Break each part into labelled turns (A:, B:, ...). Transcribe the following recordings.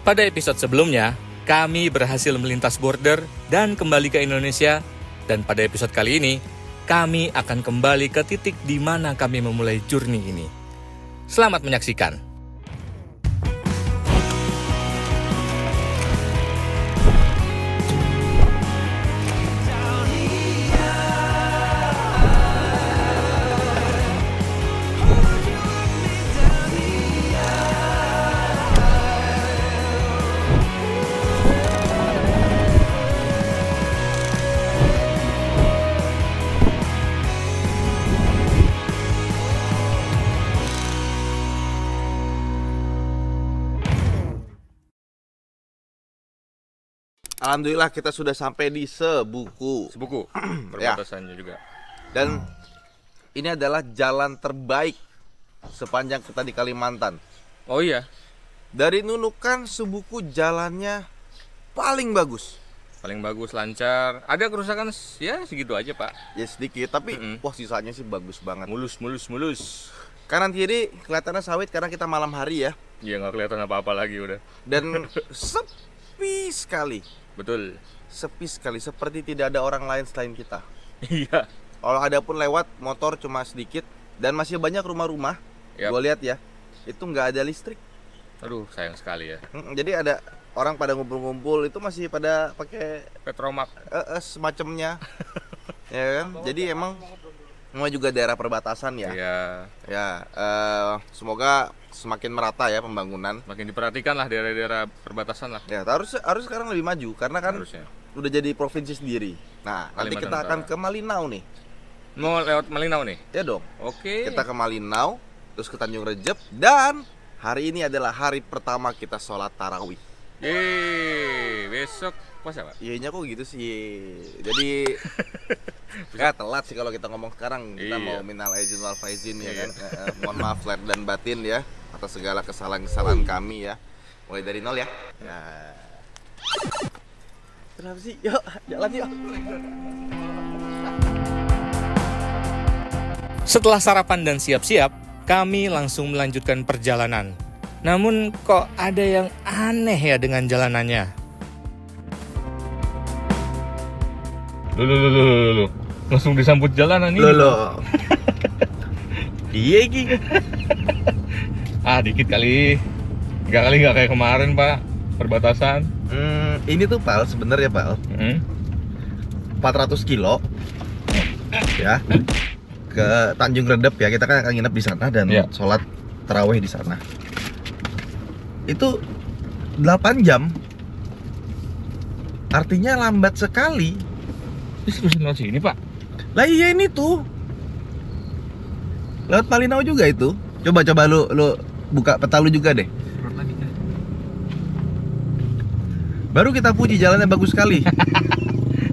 A: Pada episode sebelumnya, kami berhasil melintas border dan kembali ke Indonesia. Dan pada episode kali ini, kami akan kembali ke titik di mana kami memulai journey ini. Selamat menyaksikan.
B: Alhamdulillah kita sudah sampai di Sebuku.
A: Perbatasannya juga.
B: Dan ini adalah jalan terbaik sepanjang kita di Kalimantan.
A: Oh iya,
B: Dari Nunukan, Sebuku jalannya paling bagus.
A: paling bagus, lancar. Ada kerusakan ya segitu aja, Pak.
B: Ya sedikit, tapi wah sisanya sih bagus banget.
A: Mulus.
B: Kanan kiri kelihatannya sawit karena kita malam hari ya.
A: Iya, nggak kelihatan apa-apa lagi udah.
B: Dan sepi sekali.
A: Betul.
B: Sepi sekali, seperti tidak ada orang lain selain kita.
A: Iya.
B: Kalau ada pun lewat, motor cuma sedikit. Dan masih banyak rumah-rumah.
A: Yap.
B: Gue lihat ya, itu nggak ada listrik.
A: Aduh, sayang sekali ya.
B: Jadi ada orang pada ngumpul-ngumpul, itu masih pada pakai
A: Petromak.
B: semacamnya. Ya kan? Jadi emang semua juga daerah perbatasan ya.
A: Iya.
B: Ya, semoga semakin merata ya pembangunan.
A: Makin diperhatikan lah daerah-daerah perbatasan lah.
B: Ya, harus sekarang lebih maju karena kan
A: Harusnya.
B: udah jadi provinsi sendiri. Nah, nanti
A: Kalimantan
B: kita akan
A: Utara.
B: ke Malinau nih.
A: Mau lewat Malinau nih?
B: Ya dong.
A: Oke.
B: Kita ke Malinau, terus ke Tanjung Rejep, dan hari ini adalah hari pertama kita sholat tarawih.
A: Yeay, besok puasa, Pak?
B: Iya kok gitu sih. Jadi nggak telat sih kalau kita ngomong sekarang. Kita
A: Iya.
B: mau minal aizin wal faizin ya
A: Iya.
B: kan. Mohon maaf lahir dan batin ya atas segala kesalahan-kesalahan kami ya. Mulai dari nol ya. Ya. Kenapa sih? Yuk, jalan yuk.
A: Setelah sarapan dan siap-siap, kami langsung melanjutkan perjalanan. Namun kok ada yang aneh ya dengan jalanannya. Loh. Langsung disambut jalanan ini.
B: Loh. Iya Ki.
A: Dikit kali. Nggak kayak kemarin, Pak. Perbatasan.
B: Ini tuh Pal sebenarnya Pal 400 kilo ya ke Tanjung Redep ya, kita kan akan nginep di sana dan
A: Ya.
B: sholat tarawih di sana. Itu 8 jam, artinya lambat sekali.
A: Terus lewat sini, Pak.
B: Lah iya ini tuh lewat Malinau juga itu. Coba lu buka peta lu juga deh. Baru kita puji jalannya bagus sekali.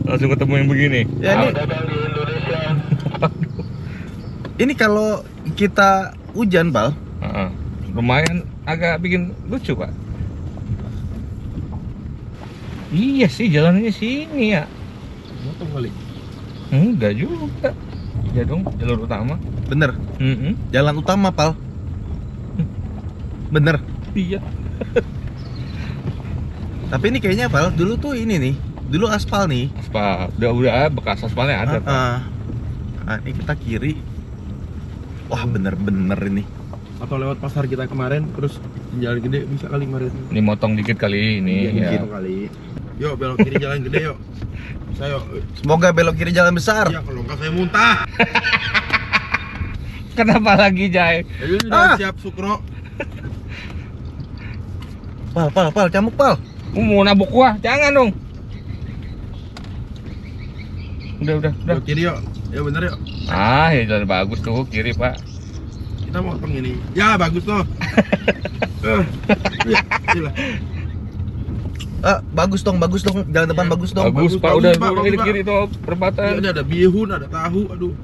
A: Langsung ketemu yang begini.
B: Ya, ini kalau kita hujan, Pal.
A: Lumayan agak bikin lucu, Pak. Iya sih, jalannya sini ya.
B: Motor kali.
A: Enggak juga. Ya dong, jalur utama.
B: Bener. Jalan utama, Pal. Bener.
A: Iya.
B: Tapi ini kayaknya, Pal, dulu tuh ini nih. Dulu aspal nih.
A: Aspal. Udah bekas aspalnya ada, Pak.
B: Nah, ini kita kiri. Wah, bener-bener ini.
C: Atau lewat pasar kita kemarin terus jalan gede bisa kali kemarin.
A: Ini motong dikit kali ini.
C: Iya,
A: Ya.
C: gitu kali. Yuk belok kiri jalan gede yuk. Bisa yuk.
B: Semoga belok kiri jalan besar.
C: Iya kalau enggak saya muntah.
A: Kenapa lagi, Jai?
C: Ayo udah siap Sukro.
B: Pal, camuk, Pal.
A: Mau nabok gua? Jangan dong. Udah.
C: Belok kiri yuk. Ya bener yuk.
A: Ya jalan bagus tuh kiri, Pak.
C: Kita motong ini. Ya bagus tuh. Iya, iyalah.
B: Bagus dong. Jalan depan bagus dong.
A: Bagus, Pak.
C: bagus,
A: Udah
C: Pak, bagus,
A: kiri
C: Pak.
A: kiri tuh
C: Iya,
A: perempatan.
C: ini ada bihun, ada tahu, aduh.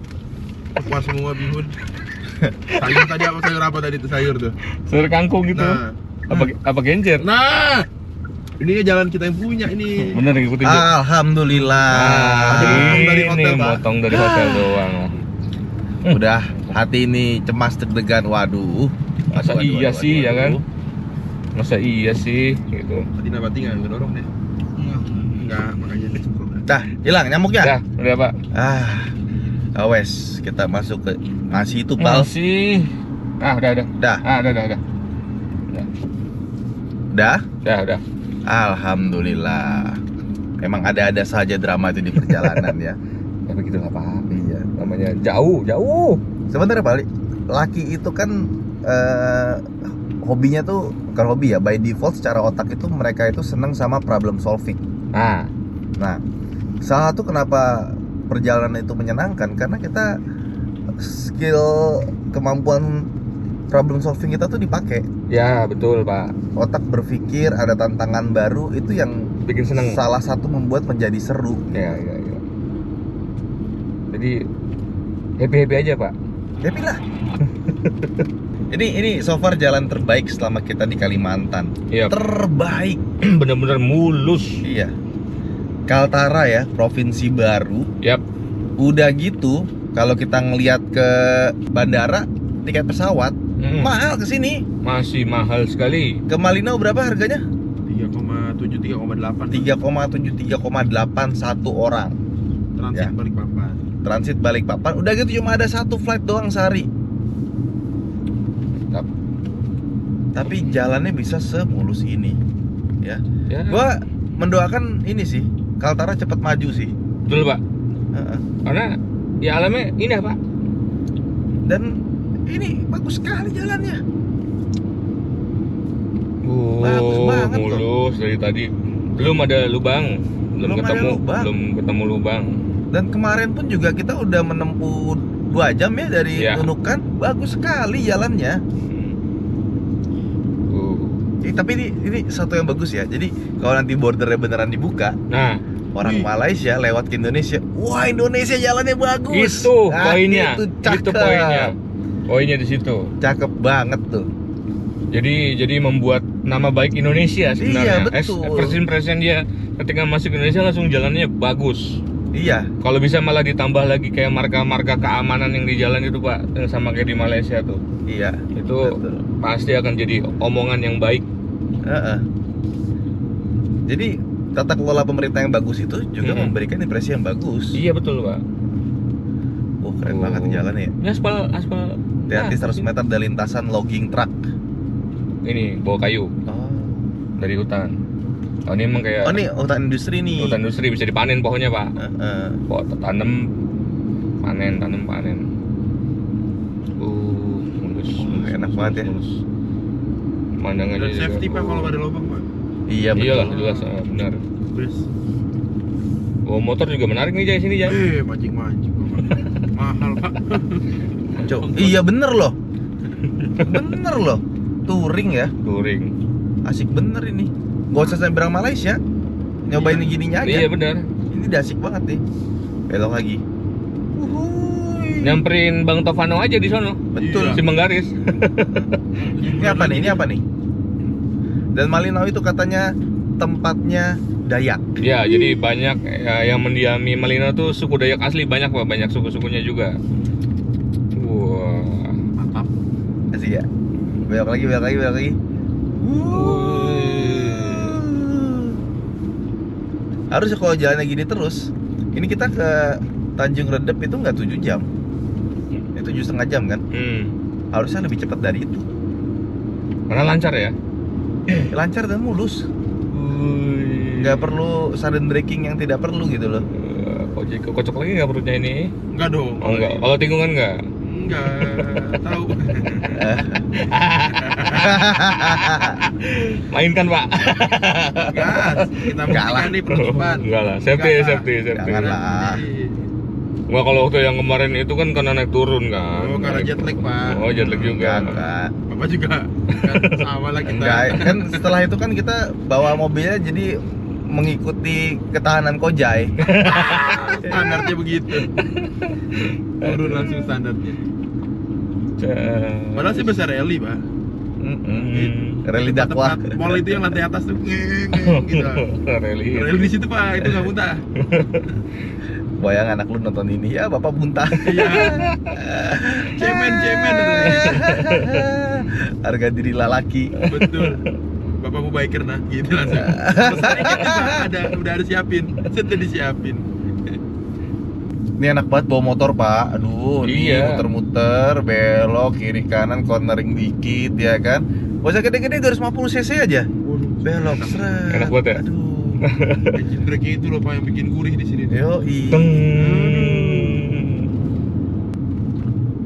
C: Apa semua bihun. Sayur tadi apa tadi tuh sayur tuh.
A: Sayur kangkung gitu.
C: Nah.
A: Apa genjer?
C: Nah. Ini jalan kita yang punya ini.
A: Bener ngikutin.
B: Alhamdulillah.
C: dari
A: Ini
C: hotel, Pak.
A: motong dari hotel doang.
B: Udah hati ini cemas deg-degan. Waduh.
A: Masa iya sih, ya kan? Masa iya sih gitu.
C: Tadi nabati nggak ngedorong deh. Enggak, makanya dia cukup.
B: Dah, hilang nyamuknya.
A: Dah, udah Pak.
B: Awes, kita masuk ke nasi itu, Pal.
A: Masih. Udah.
B: Dah.
A: Udah.
B: Dah? Alhamdulillah. Memang ada-ada saja drama itu di perjalanan ya.
A: Ya begitulah Pak.
B: Iya.
A: Namanya jauh.
B: Sebenarnya Pak, laki itu kan hobinya tuh bukan hobi ya, by default secara otak itu mereka itu seneng sama problem solving. Nah, salah satu kenapa perjalanan itu menyenangkan karena kita skill kemampuan problem solving kita tuh dipakai.
A: Ya betul Pak.
B: Otak berpikir, ada tantangan baru, itu yang
A: Bikin seneng.
B: salah satu membuat menjadi seru.
A: Ya. Jadi happy aja Pak.
B: Happy lah. Ini so far jalan terbaik selama kita di Kalimantan.
A: Iya.
B: Terbaik.
A: Bener-bener mulus.
B: Iya. Kaltara ya, provinsi baru.
A: Yap.
B: Udah gitu, kalau kita ngelihat ke bandara, tiket pesawat mahal ke sini.
A: Masih mahal sekali.
B: Ke Malinau berapa harganya?
C: 3,7 3,8.
B: 3,7 3,8 satu orang.
C: Transit
B: Ya.
C: Balikpapan.
B: Transit Balikpapan. Udah gitu cuma ada satu flight doang sehari. Tapi jalannya bisa semulus ini. Ya. Gua mendoakan ini sih, Kaltara cepat maju sih.
A: Betul Pak. Karena ya alamnya indah Pak.
B: Dan ini bagus sekali jalannya. Bagus banget
A: mulus dari tadi. Belum ada lubang. Belum ketemu lubang.
B: Dan kemarin pun juga kita udah menempuh 2 jam ya dari Nunukan. Bagus sekali jalannya. Tapi ini satu yang bagus ya. Jadi kalau nanti bordernya beneran dibuka, orang Malaysia lewat ke Indonesia, wah Indonesia jalannya bagus.
A: Itu poinnya.
B: Itu
A: Poinnya di situ.
B: Cakep banget tuh.
A: Jadi membuat nama baik Indonesia sebenarnya.
B: Iya, betul.
A: Presiden dia ketika masuk Indonesia langsung jalannya bagus.
B: Iya.
A: Kalau bisa malah ditambah lagi kayak marka-marka keamanan yang di jalan itu Pak, yang sama kayak di Malaysia tuh.
B: Iya.
A: Itu betul. Pasti akan jadi omongan yang baik.
B: Jadi tata kelola pemerintah yang bagus itu juga memberikan impresi yang bagus.
A: Iya betul Pak.
B: Keren banget jalannya ya.
A: Ini aspal.
B: Hati-hati 100 meter dari lintasan logging truck.
A: Ini bawa kayu dari hutan. Ini emang kayak.
B: Ini hutan industri nih.
A: Hutan industri bisa dipanen pohonnya Pak. Tanam panen. Mulus.
B: Enak banget ya.
A: Pemandangannya
C: Dan safety Pak kalau nggak ada lubang Pak.
B: Iya betul.
A: Iyalah jelas benar. Bawa motor juga menarik nih Jay, sini Jay.
C: Mancing. Mahal Pak.
B: Iya bener loh. Touring ya.
A: Touring.
B: Asik bener ini. Gak usah sampai Malaysia. Nyobain gininya aja.
A: Iya benar.
B: Ini udah asik banget nih. Belok lagi.
A: Nyamperin Bang Tovano aja di sono.
B: Betul.
A: Si Menggaris.
B: Ini apa nih? Dan Malinau itu katanya tempatnya Dayak.
A: Ya, jadi banyak yang mendiami Malinau tuh suku Dayak asli, banyak Pak, banyak suku-sukunya juga. Wah,
C: mantap.
B: Asik ya. Belok lagi. Harusnya kalau jalannya gini terus, ini kita ke Tanjung Redep itu nggak 7 jam. 7,5 jam kan? Harusnya lebih cepat dari itu.
A: Karena lancar ya?
B: Lancar dan mulus. Nggak perlu sudden braking yang tidak perlu gitu loh.
A: Kocok lagi nggak perutnya ini?
C: Enggak dong.
A: Oh enggak. Kalau tinggungan nggak?
C: Enggak tahu.
A: Mainkan Pak.
C: Gas. Kita buktikan nih penutupan.
A: Enggak lah. Safety.
B: Jangan lah.
A: Wah, kalau waktu yang kemarin itu kan karena naik turun kan.
C: Oh, karena jet lag Pak.
A: Oh, jet lag juga.
B: Enggak.
C: Bapak juga kan sama lah kita.
B: Enggak, kan setelah itu kan kita bawa mobilnya jadi mengikuti ketahanan Kojai.
C: Standarnya begitu. Turun langsung standarnya. Padahal sih besar rally Pak.
B: Rally dakwah.
C: Tempat mall itu yang lantai atas tuh gitu. Rally di situ Pak, itu nggak muntah.
B: Bayang anak lu nonton ini ya bapak muntah.
C: Iya. Cemen.
B: Harga diri lelaki.
C: Betul. Bapak mau biker nah, gitu langsung. Pesan dikit nih Pak, udah ada siapin, sudah disiapin.
B: Ini enak banget bawa motor Pak. Aduh, nih
A: Iya.
B: muter-muter, belok kiri kanan, cornering dikit ya kan. Gak usah gede-gede 250 cc aja.
C: Waduh,
B: Belok seret.
A: Enak banget ya?
B: Aduh.
C: engine brake itu loh Pak yang bikin gurih di sini.
B: Yo,
A: Teng.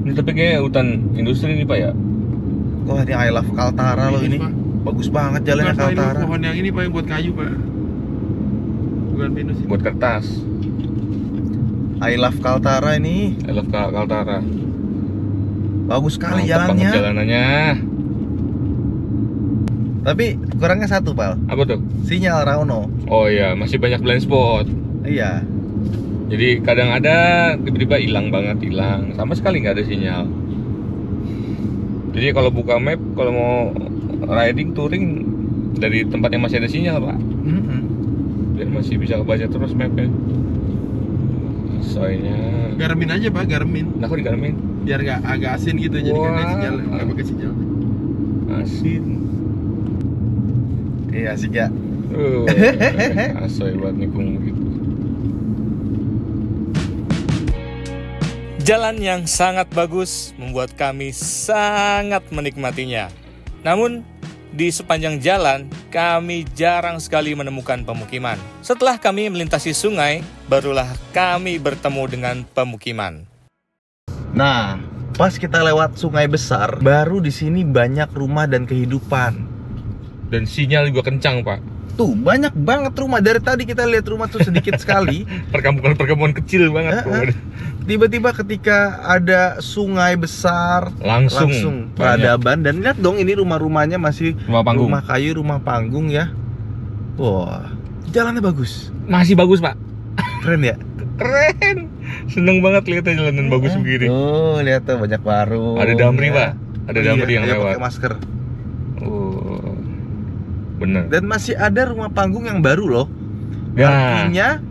A: Ini tapi kayak hutan industri nih Pak ya.
B: Wah, ini I love Kaltara loh ini.
C: Pak.
B: Bagus banget jalannya
C: Bukan, Pak, ini
B: Kaltara.
C: pohon yang ini Pak yang buat kayu Pak. Bukan pinus ini.
A: Buat kertas.
B: I love Kaltara ini.
A: I love Kaltara.
B: Bagus sekali
A: Mantap banget
B: jalannya.
A: jalanannya.
B: Tapi kurangnya satu, Pal.
A: Apa tuh?
B: Sinyal Rauno.
A: Oh iya, masih banyak blind spot.
B: Iya.
A: Jadi kadang ada, tiba-tiba hilang banget, hilang. Sama sekali nggak ada sinyal. Jadi kalau buka map, kalau mau riding, touring dari tempat yang masih ada sinyal Pak, biar masih bisa kebaca terus mapnya. Soalnya,
C: Garmin aja Pak, Garmin.
A: nah aku di Garmin.
C: Biar nggak agak asin gitu, jadi kan
A: Wah.
C: sinyal, nggak pakai sinyal.
A: Asin.
B: Iya, asik ya.
A: Asoy buat nikung gitu.
D: Jalan yang sangat bagus membuat kami sangat menikmatinya. Namun, di sepanjang jalan, kami jarang sekali menemukan pemukiman. Setelah kami melintasi sungai, barulah kami bertemu dengan pemukiman.
B: Nah, pas kita lewat sungai besar, baru di sini banyak rumah dan kehidupan.
A: Dan sinyal juga kencang Pak.
B: Tuh, banyak banget rumah. Dari tadi kita lihat rumah tuh sedikit sekali.
A: Perkampungan kecil banget.
B: Tiba-tiba ketika ada sungai besar,
A: Langsung banyak.
B: peradaban. Dan lihat dong, ini rumah-rumahnya masih
A: Rumah panggung.
B: rumah kayu, rumah panggung ya. Wah, jalannya bagus.
A: Masih bagus Pak.
B: Keren ya?
A: Keren. Seneng banget lihatnya jalanan bagus begini.
B: Oh, lihat tuh banyak warung.
A: Ada Damri
B: ya.
A: Pak. Ada Damri yang
B: dia
A: lewat.
B: pakai masker.
A: Oh, bener.
B: Dan masih ada rumah panggung yang baru loh.
A: Ya.
B: Artinya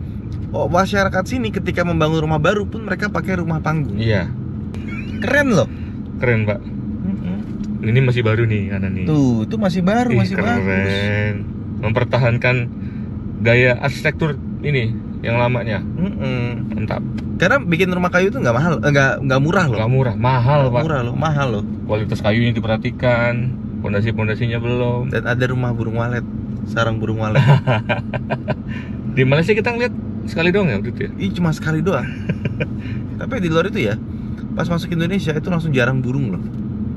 B: masyarakat sini ketika membangun rumah baru pun mereka pakai rumah panggung.
A: Iya,
B: Keren loh.
A: keren Pak. Ini masih baru nih kanan nih.
B: Tuh, itu masih baru,
A: Ih,
B: masih bagus.
A: keren. Mempertahankan gaya arsitektur ini yang lamanya. Mantap.
B: Karena bikin rumah kayu itu nggak mahal, nggak murah loh.
A: Nggak murah, mahal
B: Nggak
A: Pak.
B: murah loh, mahal loh.
A: Kualitas kayunya diperhatikan, pondasi-pondasinya belum.
B: Dan ada rumah burung walet, sarang burung walet.
A: Di Malaysia kita ngeliat sekali doang ya waktu itu ya.
B: Ini cuma sekali doang. Tapi di luar itu ya, pas masuk Indonesia itu langsung jarang burung loh.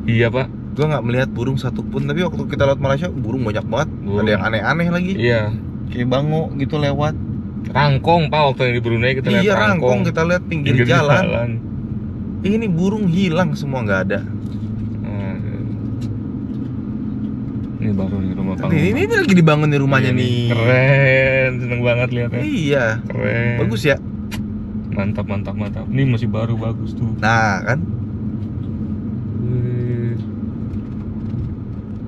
A: Iya Pak.
B: Gua nggak melihat burung satupun. Tapi waktu kita lewat Malaysia, burung banyak banget.
A: Burung.
B: Ada yang aneh-aneh lagi.
A: Iya.
B: Kayak bango gitu lewat.
A: Rangkong Pak, waktu yang di Brunei kita lihat
B: Iya, rangkong kita lihat pinggir jalan. Ini burung hilang semua, nggak ada.
A: Ini baru nih rumah panggung.
B: Ini lagi dibangun nih rumahnya
A: Iya
B: nih.
A: Keren, seneng banget lihatnya.
B: Iya.
A: Keren.
B: Bagus ya.
A: Mantap, mantap, mantap. Ini masih baru bagus tuh.
B: Nah, kan
A: Wih.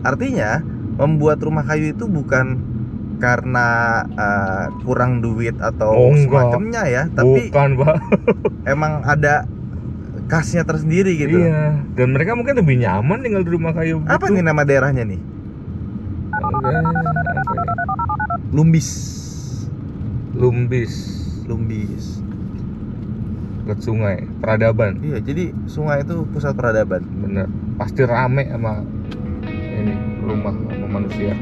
B: artinya membuat rumah kayu itu bukan karena kurang duit atau
A: Oh, enggak.
B: semacamnya ya, tapi
A: Bukan Pak.
B: emang ada khasnya tersendiri gitu.
A: Iya. Dan mereka mungkin lebih nyaman tinggal di rumah kayu.
B: Apa
A: gitu.
B: nih nama daerahnya nih?
A: Apa ya?
B: Lumbis.
A: Lumbis.
B: Lumbis.
A: Dekat sungai, peradaban.
B: Iya, jadi sungai itu pusat peradaban.
A: Bener. Pasti rame sama ini rumah sama manusia.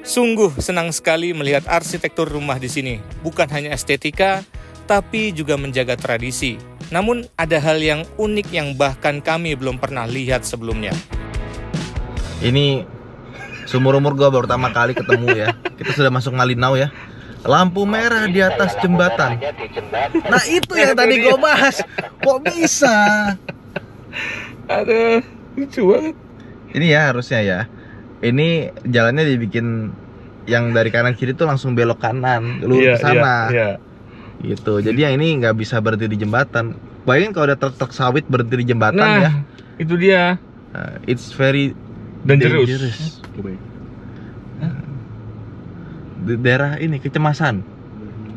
D: Sungguh senang sekali melihat arsitektur rumah di sini. Bukan hanya estetika, tapi juga menjaga tradisi. Namun ada hal yang unik yang bahkan kami belum pernah lihat sebelumnya.
B: Ini seumur-umur gua baru pertama kali ketemu ya. Kita sudah masuk Malinau ya. Lampu merah di atas jembatan. Nah, itu yang tadi gua bahas. Kok bisa?
A: Aduh, lucu banget.
B: Ini ya harusnya ya. Ini jalannya dibikin yang dari kanan kiri tuh langsung belok kanan, lurus ke sana.
A: Iya.
B: Gitu. Jadi yang ini nggak bisa berhenti di jembatan. Bayangin kalau ada truk-truk sawit berhenti di jembatan
A: Nah,
B: ya.
A: itu dia.
B: It's very
A: Dangerous.
B: dangerous. Di daerah ini kecemasan.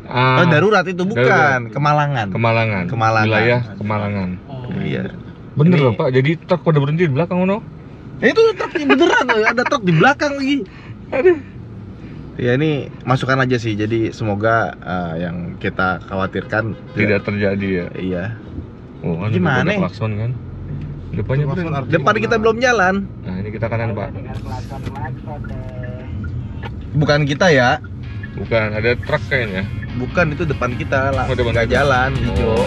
B: Oh, darurat itu bukan,
A: darurat.
B: Kemalangan.
A: Kemalangan.
B: Kemalangan.
A: Wilayah Kemalangan.
B: Iya.
A: Bener
B: Ini-
A: loh Pak, jadi truk pada berhenti di belakang no?
B: Itu truk beneran, ada truk di belakang lagi.
C: Aduh.
B: Ya ini masukan aja sih. Jadi semoga yang kita khawatirkan
D: Tidak terjadi ya.
B: Iya.
D: Oh, kan
B: Gimana?
D: udah klakson kan. Depannya
C: Klakson
D: bener.
C: artinya
B: Depan kita
C: mana?
B: belum jalan.
D: Nah, ini kita kanan, Pak.
B: Bukan kita ya.
D: Bukan, ada truk kayaknya.
B: Bukan, itu depan kita lah.
D: Oh, depan
B: Nggak
D: kita.
B: jalan hijau.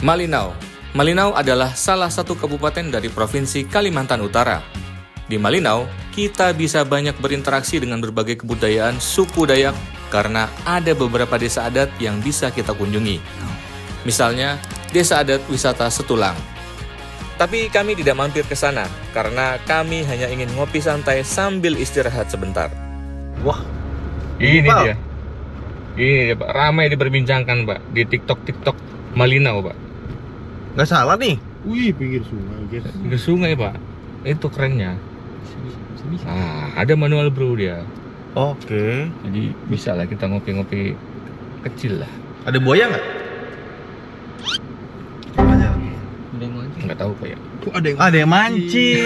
A: Malinau. Malinau adalah salah satu kabupaten dari Provinsi Kalimantan Utara. Di Malinau, kita bisa banyak berinteraksi dengan berbagai kebudayaan suku Dayak karena ada beberapa desa adat yang bisa kita kunjungi. Misalnya, desa adat wisata Setulang. Tapi kami tidak mampir ke sana karena kami hanya ingin ngopi santai sambil istirahat sebentar.
B: Wah,
D: Ini
B: Pak.
D: dia. Ini dia, Pak. Ramai diperbincangkan, Pak, di TikTok Malinau, Pak.
B: nggak salah nih.
C: Wih, pinggir sungai, guys.
D: Ke sungai, Pak. Itu kerennya. Ah, ada manual brew dia.
B: Oke.
D: Jadi bisa lah kita ngopi-ngopi kecil lah.
B: Ada buaya nggak?
D: Nggak tahu, Pak ya.
C: Kok ada yang
B: Ada yang mancing.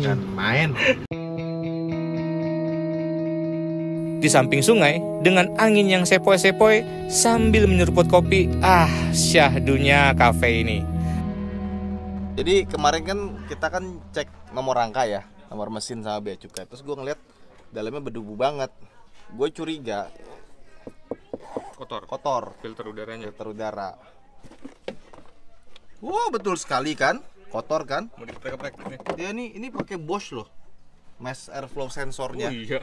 C: Kan main.
A: Di samping sungai, dengan angin yang sepoi-sepoi sambil menyeruput kopi, syahdunya kafe ini.
B: Jadi kemarin kan kita kan cek nomor rangka ya, nomor mesin sama bea cukai. Terus gue ngeliat dalamnya berdebu banget. Gue curiga kotor
D: Filter udaranya.
B: filter udara. Wow, betul sekali kan? Kotor kan?
D: Mau diprek-prek nih.
B: Dia ini pakai Bosch loh. Mass airflow sensornya.
D: Oh, iya.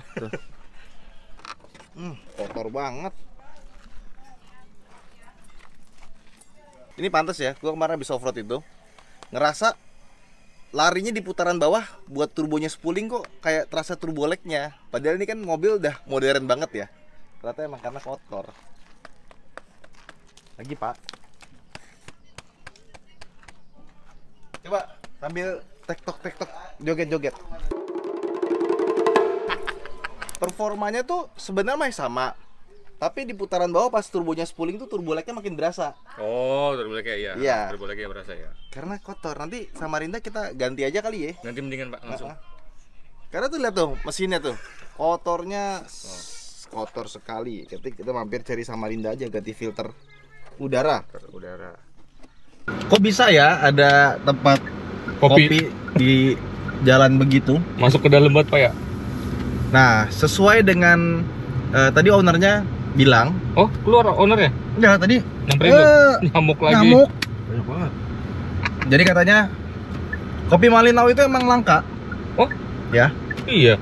B: Kotor banget. Ini pantas ya, gue kemarin habis off-road itu ngerasa larinya di putaran bawah buat turbonya spooling kok kayak terasa turbo lag-nya. Padahal ini kan mobil udah modern banget ya. Ternyata emang karena kotor. Lagi Pak. Coba sambil tektok joget-joget. Performanya tuh sebenarnya masih sama. Tapi di putaran bawah pas turbonya spooling tuh turbo lag-nya makin berasa.
D: Oh, turboleknya iya.
B: Iya.
D: Turboleknya berasa ya.
B: Karena kotor. Nanti Samarinda kita ganti aja kali ya.
D: Nanti mendingan, Pak, langsung.
B: Karena tuh lihat tuh mesinnya tuh. Kotornya kotor sekali. Kita mampir cari Samarinda aja ganti filter udara.
D: Udara.
B: Kok bisa ya ada tempat kopi di jalan begitu?
D: Masuk ke dalam banget, Pak ya.
B: Nah, sesuai dengan tadi ownernya bilang,
D: Oh, keluar ownernya.
B: enggak tadi
D: Nyamperin tuh. Nyamuk lagi.
B: nyamuk.
C: Banyak banget.
B: Jadi katanya kopi Malinau itu emang langka.
D: Oh?
B: Ya.
D: Iya.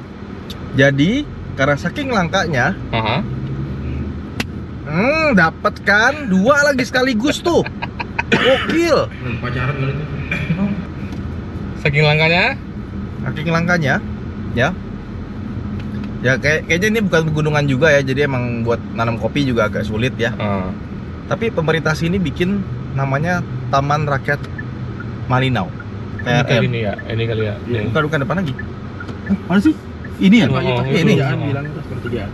B: Jadi karena saking langkanya,
D: Aha.
B: dapat kan 2 lagi sekaligus tuh. Gokil.
C: Pacaran kali itu.
D: Saking langkanya.
B: Saking langkanya, ya. Ya kayaknya ini bukan pegunungan juga ya, jadi emang buat nanam kopi juga agak sulit ya. Tapi pemerintah sini bikin namanya Taman Rakyat Malinau.
D: Ini kali
B: TRM.
D: ini ya. Ini kali ya.
C: Iya.
B: Bukan depan lagi. Mana sih? Ini ya?
D: Oh,
B: ini.
C: Jangan bilang itu seperti dia.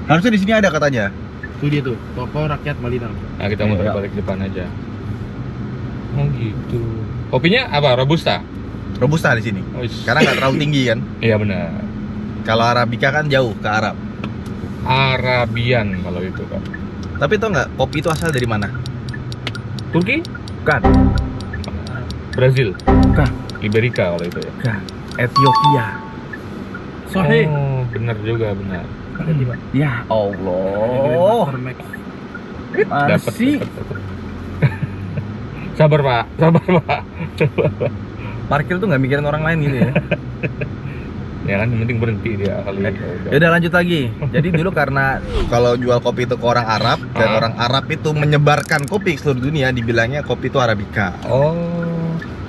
B: Harusnya di sini ada katanya.
C: Itu dia tuh, toko rakyat Malinau.
D: Nah, kita muter balik depan aja. Oh, gitu. Kopinya apa? Robusta.
B: Robusta di sini.
D: Oh,
B: Karena nggak terlalu tinggi kan.
D: iya benar.
B: Kalau Arabica kan jauh ke Arab.
D: Arabian kalau itu, Pak.
B: Tapi tau nggak kopi itu asal dari mana?
D: Turki?
B: Bukan.
D: Brazil?
B: Bukan.
D: Liberika kalau itu ya.
B: Bukan. Ethiopia.
D: Oh, benar juga, benar.
B: Ya Allah. Mana
D: Dapat,
B: sih?
D: dapat. Sabar, Pak. Sabar, Pak.
B: Parkir tuh nggak mikirin orang lain gitu ya.
D: Ya kan, yang penting berhenti dia kali.
B: Ya udah lanjut lagi. Jadi dulu karena kalau jual kopi itu ke orang Arab dan orang Arab itu menyebarkan kopi ke seluruh dunia, dibilangnya kopi itu Arabica.
D: Oh.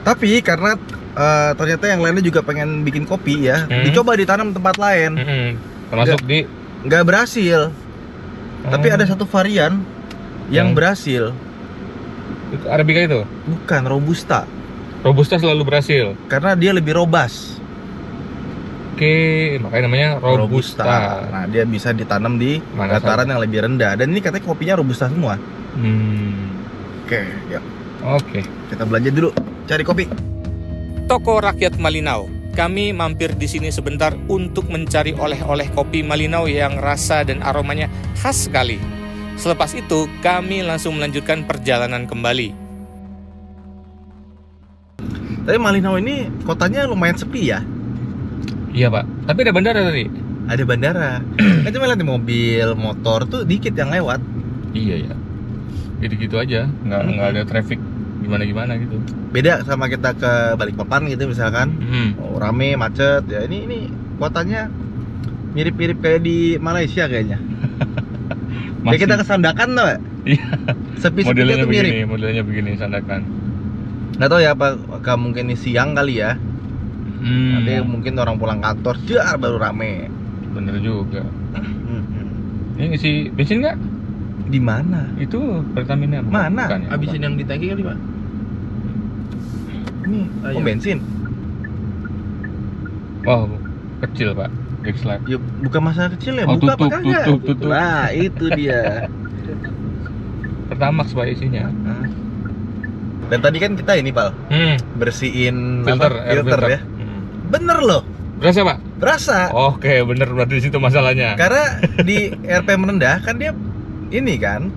B: Tapi karena ternyata yang lainnya juga pengen bikin kopi ya, dicoba ditanam tempat lain,
D: Termasuk di
B: nggak berhasil. Tapi ada satu varian yang berhasil.
D: itu Arabica itu.
B: Bukan Robusta,
D: Robusta selalu berhasil.
B: karena dia lebih robust.
D: Oke, makanya namanya Robusta.
B: Nah, dia bisa ditanam di
D: Mana
B: dataran yang lebih rendah. Dan ini katanya kopinya Robusta semua. Oke, ya
D: Oke.
B: kita belanja dulu. cari kopi.
D: Toko Rakyat Malinau. Kami mampir di sini sebentar untuk mencari oleh-oleh kopi Malinau yang rasa dan aromanya khas sekali. Selepas itu, kami langsung melanjutkan perjalanan kembali.
B: Tapi Malinau ini kotanya lumayan sepi ya.
A: Iya pak, tapi ada bandara tadi.
B: Ada bandara. Kan cuma lihat mobil, motor tuh dikit yang lewat.
A: Iya ya, gitu-gitu aja, nggak ada traffic gimana gitu.
B: Beda sama kita ke Balikpapan gitu misalkan. Rame, macet. Ya ini kotanya mirip-mirip kayak di Malaysia kayaknya. Kayak kita ke Sandakan tuh.
A: Iya.
B: Sepi-sepinya tuh mirip.
A: Modelnya begini Sandakan.
B: Nggak tahu ya apa mungkin ini siang kali ya. Nanti mungkin orang pulang kantor, baru rame.
A: Bener juga. Ini ngisi bensin nggak?
B: Di mana?
A: Itu Pertamina.
B: Mana?
A: Bukan, ya?
C: Habisin yang di tangki kali, Pak.
B: Ini
C: Ayo.
B: bensin.
A: Oh, kecil pak. Dexlight.
B: Ya bukan masalah kecil ya,
A: Oh,
B: buka
A: tutup,
B: apa kagak?
A: tutup.
B: Nah, itu dia.
A: Pertamax pak isinya.
B: Dan tadi kan kita ini, Pal, bersihin
A: Filter,
B: apa?
A: air
B: Filter ya. Bener loh,
A: Berasa pak?
B: berasa.
A: Oke, bener berarti di situ masalahnya.
B: Karena di RPM rendah kan dia ini kan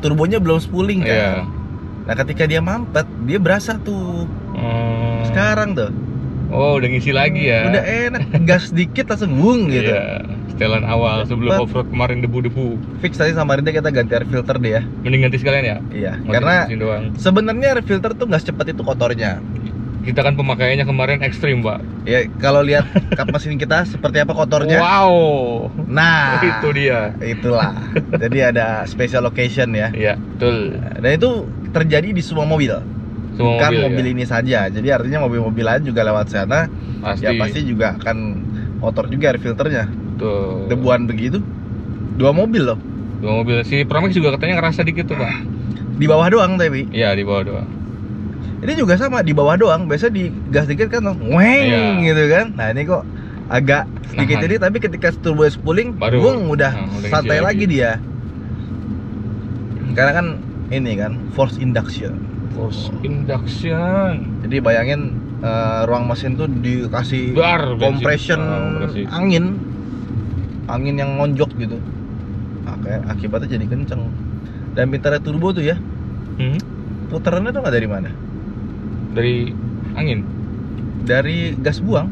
B: turbonya belum spooling kan.
A: Iya.
B: Nah, ketika dia mampet, dia berasa tuh. Sekarang tuh
A: Oh, udah ngisi lagi ya.
B: udah enak, gas dikit langsung wung gitu.
A: Iya, setelan awal sebelum
B: Cepet.
A: off-road kemarin debu-debu.
B: Fix tadi sama Rinda kita ganti air filter deh ya.
A: Mending ganti sekalian ya?
B: Iya,
A: Masih
B: karena
A: bersihin doang.
B: sebenarnya air filter tuh nggak secepat itu kotornya.
A: Kita kan pemakaiannya kemarin ekstrim, Pak.
B: Ya kalau lihat kap mesin kita seperti apa kotornya.
A: Wow.
B: Nah,
A: Itu dia.
B: itulah. Jadi ada special occasion ya.
A: Iya, betul.
B: Dan itu terjadi di semua mobil.
A: Semua
B: Bukan
A: mobil,
B: mobil
A: ya?
B: ini saja. Jadi artinya mobil-mobil lain juga lewat sana,
A: Pasti.
B: ya pasti juga akan kotor juga air filternya.
A: Tuh.
B: Debuan begitu. 2 mobil loh.
A: Dua mobil. Si Promax juga katanya ngerasa dikit tuh, Pak.
B: Di bawah doang tapi.
A: Iya, di bawah doang.
B: Ini juga sama di bawah doang. Biasa di gas dikit kan weng
A: Iya.
B: gitu kan. Nah, ini kok agak sedikit
A: Nahan.
B: ini tapi ketika turbo spooling
A: Baru.
B: bung udah
A: Udah
B: santai
A: ngisi
B: lagi
A: lagi.
B: dia. Karena kan ini kan force induction.
A: Force induction.
B: Jadi bayangin ruang mesin tuh dikasih
A: Bar, bensin.
B: compression
A: kompresi.
B: angin yang ngonjok gitu. Nah, kayak akibatnya jadi kenceng. Dan pintarnya turbo tuh ya, putarannya tuh nggak dari mana?
A: Dari angin.
B: Dari gas buang.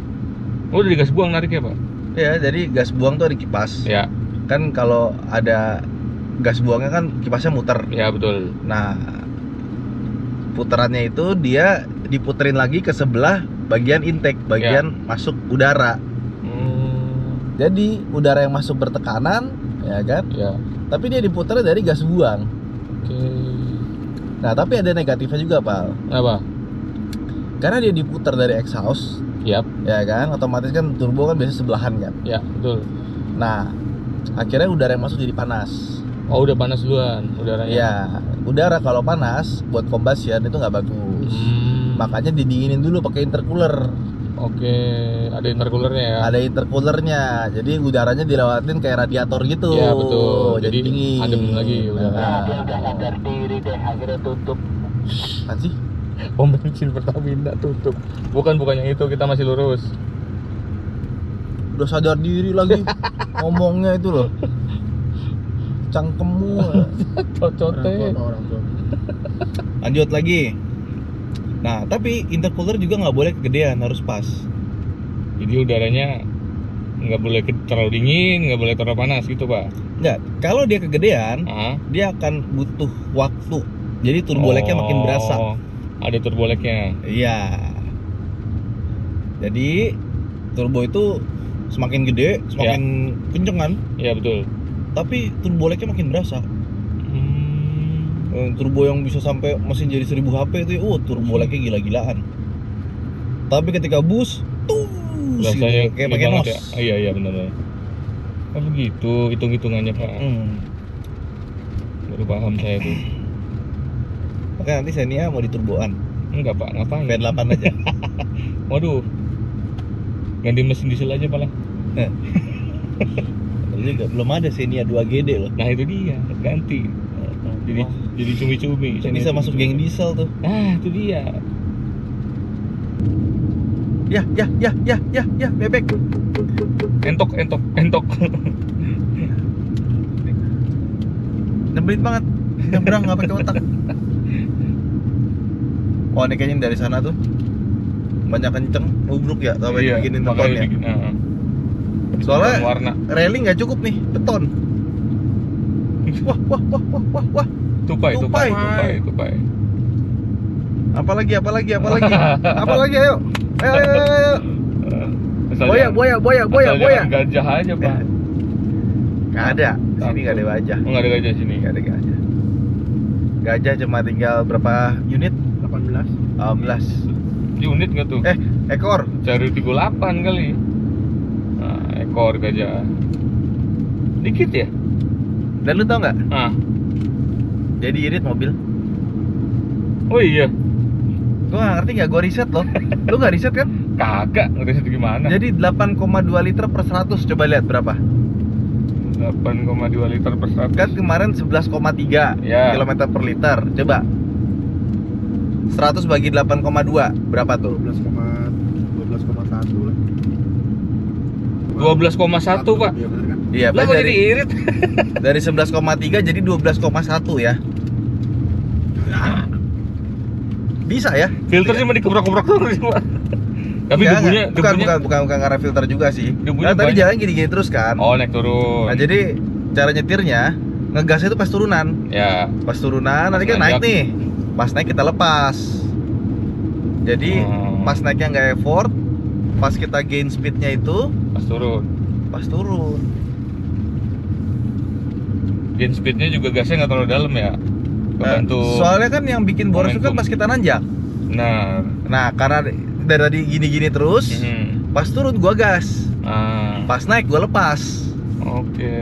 A: Oh, dari gas buang narik ya, Pak?
B: Ya, jadi gas buang tuh ada kipas.
A: Ya,
B: Kan kalau ada gas buangnya kan kipasnya muter.
A: ya betul.
B: Nah, putarannya itu dia diputerin lagi ke sebelah bagian intake, bagian masuk udara. Jadi udara yang masuk bertekanan, ya kan?
A: Ya.
B: Tapi dia diputar dari gas buang.
A: Oke.
B: Nah, tapi ada negatifnya juga, Pal.
A: Apa?
B: Karena dia diputar dari exhaust,
A: Yap.
B: ya kan? Otomatis kan turbo kan biasa sebelahan kan.
A: Ya, betul.
B: Nah, akhirnya udara yang masuk jadi panas.
A: Oh, udah panas duluan udaranya.
B: Ya, udara kalau panas buat combustion itu nggak bagus. Makanya didinginin dulu pakai intercooler.
A: Oke, ada intercoolernya ya.
B: Ada intercoolernya, jadi udaranya dilewatin kayak radiator gitu.
A: Iya, betul. Jadi
B: dingin.
A: adem lagi udaranya.
B: Apaan sih?
A: Pom bensin Pertamina tutup. Bukan yang itu, kita masih lurus.
B: Udah sadar diri lagi ngomongnya itu loh. Cangkemmu.
A: Cocote.
B: Lanjut lagi. Nah, tapi intercooler juga nggak boleh kegedean, harus pas.
A: Jadi udaranya nggak boleh terlalu dingin, nggak boleh terlalu panas gitu, Pak.
B: Nggak, kalau dia kegedean, dia akan butuh waktu. Jadi turboleknya makin berasa.
A: Ada turboleknya.
B: Iya. Jadi turbo itu semakin gede, semakin kenceng kan?
A: Iya, betul.
B: Tapi turboleknya makin berasa. Turbo yang bisa sampai mesin jadi 1000 HP itu, turboleknya gila-gilaan. Tapi ketika boost,
A: Rasanya
B: gitu, kayak pakai nos.
A: Ya? Iya, benar. Oh begitu, hitung-hitungannya, Pak. Baru paham saya tuh.
B: Makanya nanti Xenia mau diturboan.
A: Enggak, Pak, ngapain?
B: V8 aja.
A: Waduh. Ganti mesin diesel aja malah.
B: Juga belum ada Xenia 2GD loh.
A: Nah, itu dia, ganti. Jadi cumi-cumi.
B: Bisa masuk geng diesel tuh.
A: Nah, itu dia.
B: Ya, bebek.
A: Entok.
B: Nyebelin banget. Nyebrang nggak pakai otak. Oh, ini kayaknya dari sana tuh banyak kenceng, nubruk ya, sampai bikinin betonnya. Soalnya
A: warna
B: railing nggak cukup nih, beton. Wah.
A: tupai.
B: Apalagi, ayo. Boya.
A: Gajah aja, Pak.
B: Nggak ada, sini nggak ada gajah.
A: Oh, nggak ada gajah sini.
B: Nggak ada gajah. Gajah cuma tinggal berapa unit?
C: 18.
B: 18.
A: Unit nggak tuh?
B: Ekor.
A: Cari 38 kali. Nah, ekor gajah. Dikit ya?
B: Dan lu tau nggak? Jadi irit mobil.
A: Oh iya.
B: Gua nggak ngerti, nggak gua riset loh. Lu nggak riset kan?
A: Kagak, ngerti itu gimana?
B: Jadi 8,2 liter per 100, coba lihat berapa?
A: 8,2 liter per 100.
B: Kan kemarin 11,3
A: Ya.
B: kilometer per liter. Coba 100 bagi 8,2 berapa tuh?
C: 12,1 lah.
A: 12,1 Pak.
C: Iya bener kan?
B: Iya,
A: Lah kok jadi
B: dari,
A: irit?
B: dari 11,3 jadi 12,1 ya. Bisa ya?
A: Filter cuma dikebrak-kebrak terus Pak. Tapi debunya
B: bukan karena filter juga sih.
A: Debunya
B: Karena tadi
A: banyak.
B: jalan gini-gini terus kan.
A: Oh, naik turun.
B: Nah, jadi cara nyetirnya ngegasnya itu pas turunan.
A: Ya.
B: Pas turunan nanti kan
A: nanjak.
B: naik nih. Pas naik kita lepas. Jadi pas naiknya nggak effort, pas kita gain speednya itu
A: Pas turun. Gain speednya juga gasnya nggak terlalu dalam ya. Kebantu.
B: Soalnya kan yang bikin boros itu kan
A: momentum.
B: pas kita nanjak. Nah, karena dari tadi gini-gini terus, pas turun gua gas, pas naik gua lepas.
A: Oke.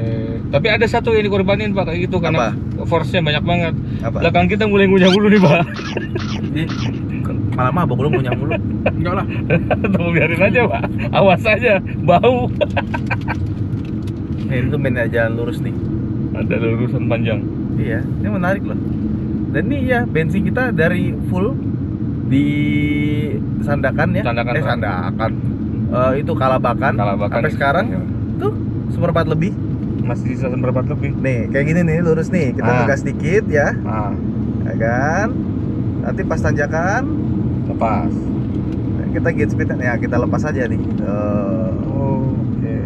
A: Tapi ada satu yang dikorbanin Pak kayak gitu karena force-nya banyak banget.
B: Apa?
A: Belakang kita mulai ngunyah mulu nih Pak.
B: Malah mabok lu ngunyah mulu.
C: Enggak lah.
A: Tuh biarin aja Pak. Awas aja, bau.
B: Ini tuh main jalan lurus nih.
A: Ada lurusan panjang.
B: Iya, ini menarik loh. Dan ini ya bensin kita dari full di Sandakan ya. Sandakan. Itu Kalabakan. Sampai sekarang tuh seperempat lebih.
A: Masih sisa seperempat lebih.
B: Nih, kayak gini nih lurus nih. Kita ngegas dikit ya. Ya kan? Nanti pas tanjakan
A: Lepas.
B: kita gain speednya ya, kita lepas aja nih.
A: Oke.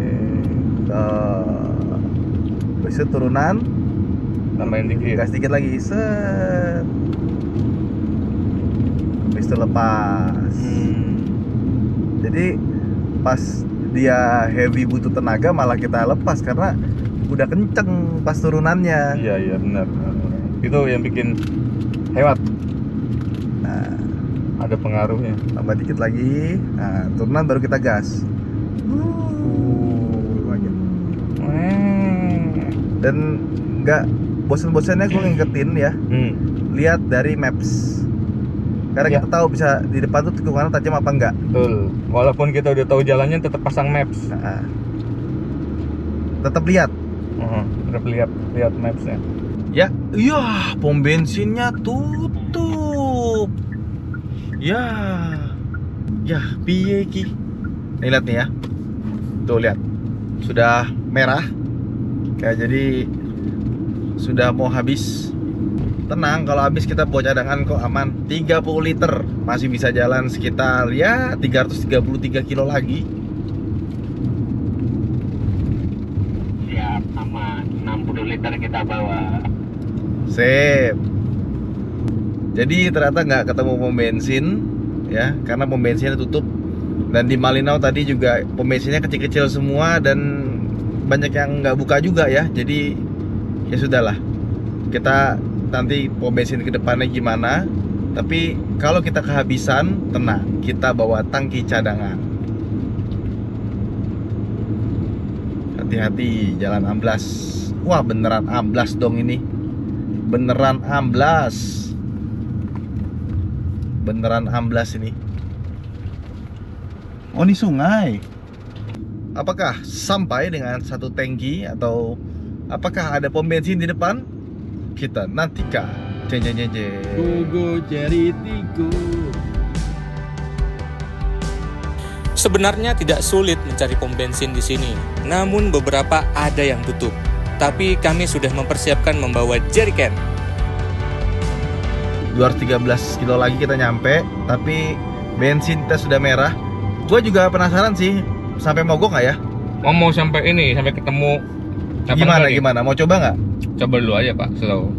B: Terus itu turunan,
A: Tambahin dikit.
B: gas dikit lagi, set. Terus itu lepas. Jadi pas dia heavy butuh tenaga malah kita lepas karena udah kenceng pas turunannya.
A: Iya benar. Itu yang bikin hemat.
B: Nah,
A: ada pengaruhnya.
B: tambah dikit lagi. Nah, turunan baru kita gas. Dan nggak bosan-bosannya gue ngingetin ya. Lihat dari maps. Karena kita tahu bisa di depan tuh tikungan tajam apa enggak.
A: Betul. Walaupun kita udah tahu jalannya tetap pasang maps.
B: Tetap lihat.
A: Tetap lihat mapsnya.
B: Ya, iya, pom bensinnya tutup. Ya, piye ki? Nih lihat nih ya. Tuh lihat. Sudah merah. Kayak jadi sudah mau habis. Tenang, kalau habis kita bawa cadangan kok aman. 30 liter masih bisa jalan sekitar ya 333 kilo lagi.
E: Siap, aman. 60 liter kita bawa.
B: Sip. Jadi ternyata nggak ketemu pom bensin ya, karena pom bensinnya tutup. Dan di Malinau tadi juga pom bensinnya kecil-kecil semua dan banyak yang nggak buka juga ya. Jadi ya sudahlah. Kita nanti pom bensin ke depannya gimana. Tapi kalau kita kehabisan, tenang, kita bawa tangki cadangan. Hati-hati jalan amblas. Wah, beneran amblas dong ini. Beneran amblas. Beneran amblas ini. Oh, ini sungai. Apakah sampai dengan satu tangki atau apakah ada pom bensin di depan? Kita nantikan.
C: Go ceritiku.
D: Sebenarnya tidak sulit mencari pom bensin di sini, namun beberapa ada yang tutup. Tapi kami sudah mempersiapkan membawa jerrycan.
B: 213 kilo lagi kita nyampe, tapi bensin kita sudah merah. Gue juga penasaran sih, sampai mogok nggak ya?
A: Mau sampai ini, sampai ketemu.
B: Gimana? Mau coba nggak?
A: Coba dulu aja Pak, slow.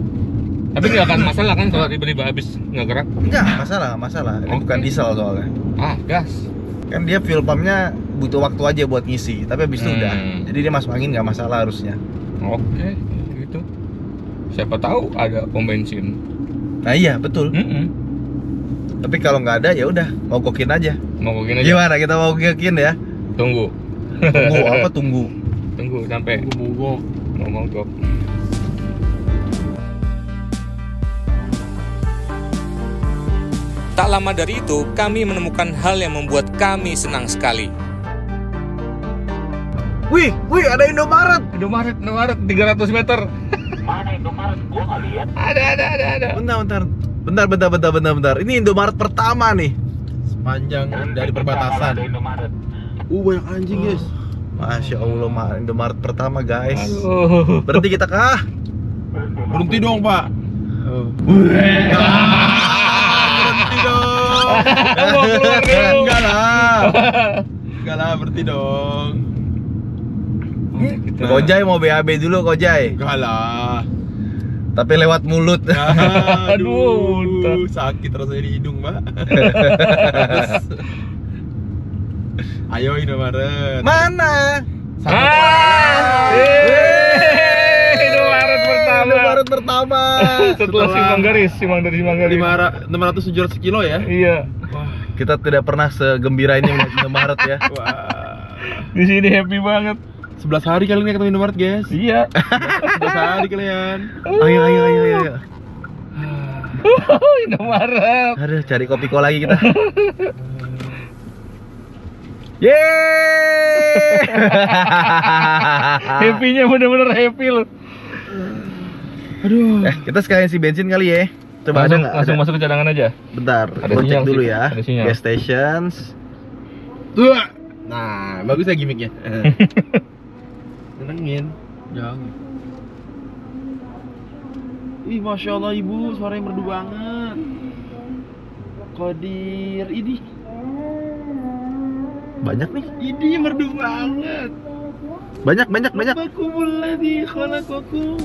A: Tapi nggak akan masalah kan kalau tiba-tiba habis nggak gerak?
B: Nggak masalah. Ini
A: Oke.
B: bukan diesel soalnya.
A: Gas.
B: Kan dia fuel pumpnya butuh waktu aja buat ngisi, tapi habis itu udah. Jadi dia masuk angin nggak masalah harusnya.
A: Oke, gitu. Siapa tahu ada pom bensin.
B: Nah iya betul. Tapi kalau nggak ada ya udah mogokin aja.
A: Mau begini aja.
B: Gimana kita mogokin ya?
A: Tunggu.
B: Tunggu apa tunggu?
A: Tunggu sampai
C: Mogok.
A: mau mogok.
D: Tak lama dari itu, kami menemukan hal yang membuat kami senang sekali.
B: Wih ada Indomaret.
A: Indomaret 300 meter.
E: Mana Indomaret? Gua nggak lihat.
A: Ada.
B: Bentar. Ini Indomaret pertama nih.
C: Sepanjang dari
E: Ada
C: perbatasan.
E: Indomaret.
C: Banyak anjing guys.
B: Masya Allah, Indomaret pertama guys.
A: Aduh.
B: Berarti kita kah?
C: Berhenti dong pak. Berhenti dong.
A: Mau keluar dulu.
C: Enggak lah, berhenti dong.
B: Kojai mau BAB dulu Kojai.
C: Enggak lah.
B: Tapi lewat mulut.
C: Aduh, sakit rasanya di hidung pak. Ayo Indomaret.
B: Mana?
A: Indomaret pertama.
B: Indomaret pertama.
A: Setelah Simpang Garis.
C: 500-700 kilo ya.
A: Iya.
B: Kita tidak pernah segembira ini melihat Indomaret ya.
C: Wah.
A: Di sini happy banget.
C: 11 hari kalian ketemu Indomaret guys.
A: Iya.
C: 11 hari kalian.
B: Ayo.
A: Indomaret.
B: Aduh, cari kopi kol lagi kita. Yeay!
A: Happy-nya bener-bener happy loh.
C: Aduh.
B: Kita sekalian isi bensin kali ya. Coba ada nggak?
A: Langsung
B: Ada.
A: masuk ke cadangan aja.
B: Bentar,
A: Ada
B: gua cek
A: sinyal
B: dulu
A: sih,
B: ya.
A: ada sinyal.
B: Gas stations.
C: Nah, bagus ya gimmicknya. Nenengin. Jangan. Ih, masya Allah ibu, suaranya merdu banget. Kodir, ini
B: Banyak nih.
C: ini merdu banget.
B: Banyak.
C: Bakumul ladzi khalaqakum.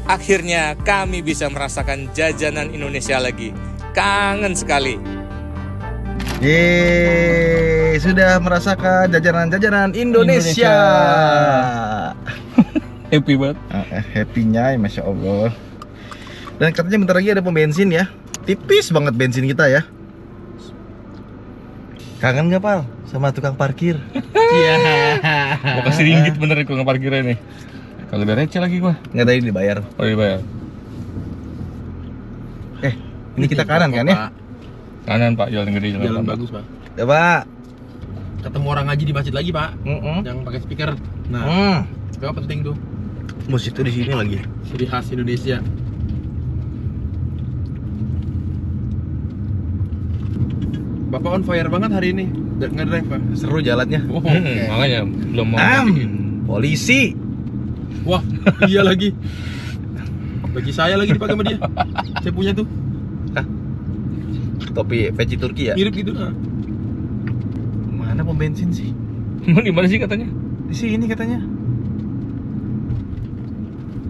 D: Akhirnya kami bisa merasakan jajanan Indonesia lagi. Kangen sekali.
B: Yeay, sudah merasakan jajanan Indonesia.
A: Happy banget.
B: Happy-nya ya, Masya Allah. Dan katanya bentar lagi ada pom bensin ya. Tipis banget bensin kita ya. Kangen gak Pal sama tukang parkir?
C: Iya.
A: Mau kasih ringgit bener kalau nggak parkirnya nih. Kalau udah receh lagi gua.
B: Nggak, tadi dibayar.
A: Oh dibayar.
B: Ini kita kanan kan ya?
A: Kanan Pak, jalan gede,
C: Jalan
A: jalan Pak.
C: bagus pak.
B: Ya Pak.
C: Ketemu orang ngaji di masjid lagi pak. Yang pakai speaker. Nah, itu penting tuh.
B: Musik itu di sini lagi.
C: Ciri khas Indonesia. Bapak on fire banget hari ini. Nge-drive pak.
B: Seru jalannya.
C: Oh,
A: Makanya belum mau.
B: Polisi.
C: Wah, iya lagi. Bagi saya lagi dipakai sama dia. Saya punya tuh.
B: Topi peci Turki ya?
C: Mirip gitu.
B: Mana pom bensin sih?
A: Emang di mana sih katanya?
B: Di sini katanya.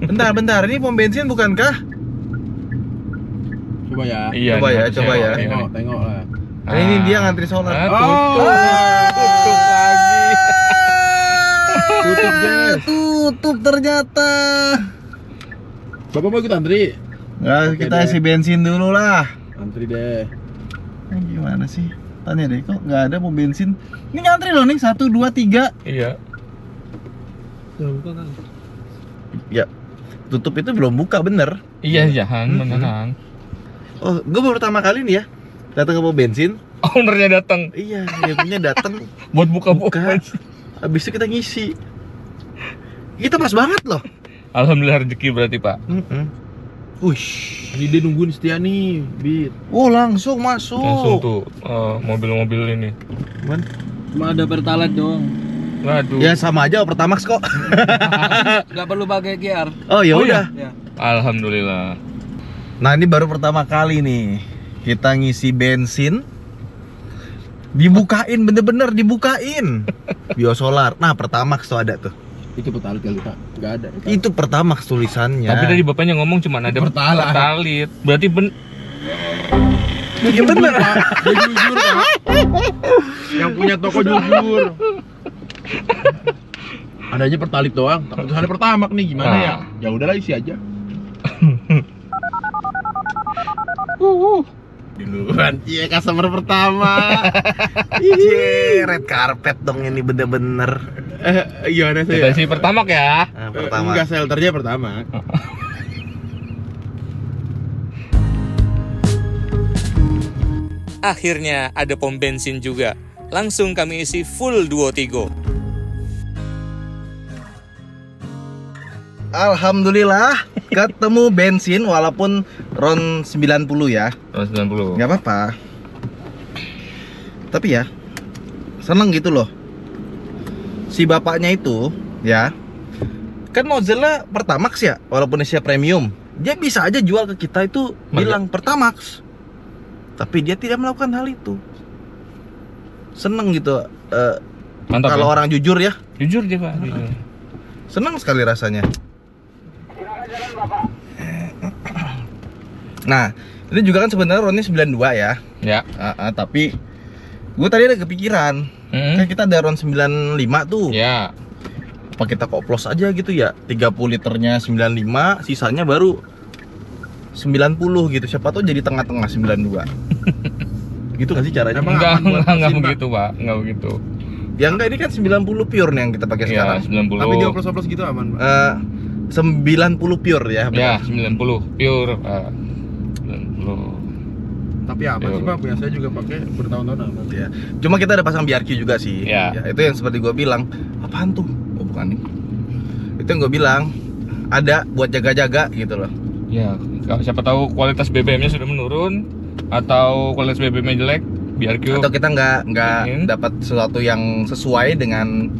B: Bentar, ini pom bensin bukankah?
C: Coba ya.
A: Iya.
B: Coba ya.
C: Tengok lah.
B: Nah, ini dia ngantri solar.
A: Tutup lagi.
C: Tutup guys.
B: Tutup ternyata.
C: Bapak mau ikut antri?
B: Nah,
C: Oke
B: kita
C: deh.
B: isi bensin dulu lah.
C: Antri deh.
B: Gimana sih? Tanya deh, kok nggak ada pom bensin? Ini ngantri loh nih, 1, 2, 3.
A: Iya.
B: Ya, tutup itu belum buka bener.
A: Iya, jangan beneran.
B: Oh, gue baru pertama kali nih ya datang ke pom bensin.
A: Ownernya datang
B: Iya, dia punya datang.
A: buat buka-buka.
B: Habis itu kita ngisi. Kita pas banget loh.
A: Alhamdulillah rezeki berarti Pak.
B: Ush.
C: Ini dia nungguin setia nih, Bit.
B: Oh, langsung masuk.
D: Langsung tuh mobil-mobil ini.
C: Man.
F: Cuma ada pertalite doang.
D: Waduh.
B: Ya sama aja Pertamax kok.
F: Nggak perlu pakai QR.
B: Oh ya
D: Oh,
B: udah.
F: Ya.
D: Alhamdulillah.
B: Nah, ini baru pertama kali nih kita ngisi bensin. Dibukain, bener-bener dibukain. Biosolar. Nah, Pertamax tuh ada tuh.
C: Itu pertalite kali, Kak. Enggak ada.
B: Itu Pertamax tulisannya.
D: Tapi tadi bapaknya ngomong cuma ada pertalite. Berarti
B: ya bener.
C: Pak. Dia jujur, Pak. Yang punya toko jujur. Adanya pertalite doang. Takut ada Pertamax nih, gimana ya? Ya udahlah isi aja. Duluan. Iya, customer pertama.
B: Cie, red carpet dong ini bener-bener.
C: Gimana sih?
D: kita isi Pertamax ya.
B: Nah, Pertamax.
C: Enggak, shelternya pertama.
A: Akhirnya ada pom bensin juga. Langsung kami isi full Duo Tigo.
B: Alhamdulillah ketemu bensin walaupun ron 90 ya.
D: Tahun 90.
B: Nggak apa-apa. Tapi ya seneng gitu loh. Si bapaknya itu ya, kan Mozilla Pertamax ya, walaupun isinya premium. Dia bisa aja jual ke kita itu bilang Pertamax. Tapi dia tidak melakukan hal itu. Seneng gitu.
D: Mantap.
B: Kalau
D: Ya?
B: orang jujur ya,
D: Jujur dia, Pak. Jujur.
B: seneng sekali rasanya. Nah, ini juga kan sebenarnya ronnya 92 ya.
D: Ya.
B: Tapi gue tadi ada kepikiran, kan kita ada ron 95 tuh.
D: Ya.
B: Apa kita koplos aja gitu ya? 30 liternya 95, sisanya baru 90 gitu. Siapa tahu jadi tengah-tengah 92. Gitu gak sih caranya?
C: Emang
D: Enggak,
C: aman buat
D: enggak
C: mesin, Pak?
D: begitu, Pak. Enggak begitu.
B: Ya enggak, ini kan 90 pure nih yang kita pakai
D: Ya,
B: sekarang.
D: 90.
C: Tapi dia oplos-oplos gitu aman, Pak.
B: 90 pure ya.
D: Ya,
B: benar.
D: 90 pure, Pak. 90.
C: Tapi apa sih, Pak? Punya saya juga pakai bertahun-tahun aman.
B: Ya. Cuma kita ada pasang BRQ juga sih.
D: Ya.
B: Itu yang seperti gue bilang. Apaan tuh? Oh, bukan nih. Itu yang gue bilang. Ada buat jaga-jaga gitu loh.
D: Ya, siapa tahu kualitas BBM-nya sudah menurun atau kualitas BBM-nya jelek, BRQ.
B: Atau kita nggak
D: Ingin.
B: dapat sesuatu yang sesuai dengan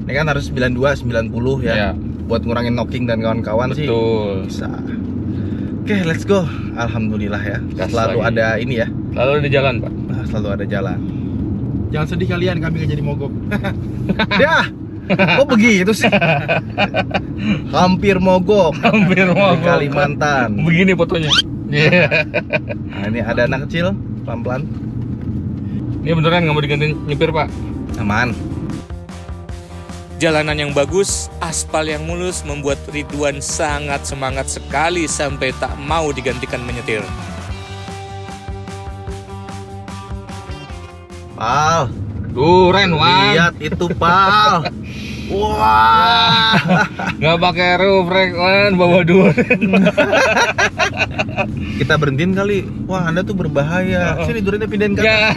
B: ini kan harus 92, 90 ya.
D: Ya,
B: Buat ngurangin knocking dan kawan-kawan sih
D: betul.
B: bisa. Oke, let's go. Alhamdulillah ya.
D: Gas
B: Selalu
D: lagi.
B: ada ini ya.
D: Lalu di jalan, Pak.
B: Selalu ada jalan.
C: Jangan sedih kalian, kami nggak jadi mogok.
B: Ya. Kok begitu sih? Hampir mogok.
D: Hampir
B: Di
D: mogok.
B: Kalimantan.
D: Begini fotonya. Iya.
B: Nah, ini ada anak kecil, pelan-pelan.
D: Ini beneran nggak mau diganti nyupir, Pak?
B: Aman.
A: Jalanan yang bagus, aspal yang mulus membuat Ridwan sangat semangat sekali sampai tak mau digantikan menyetir.
B: Pal,
D: Duren, Wan.
B: lihat itu Pal. Wah.
D: Nggak pakai roof rack, Wan, bawa duren.
B: Kita berhentiin kali. Wah, Anda tuh berbahaya. Sini durennya pindahin ke
D: Ya.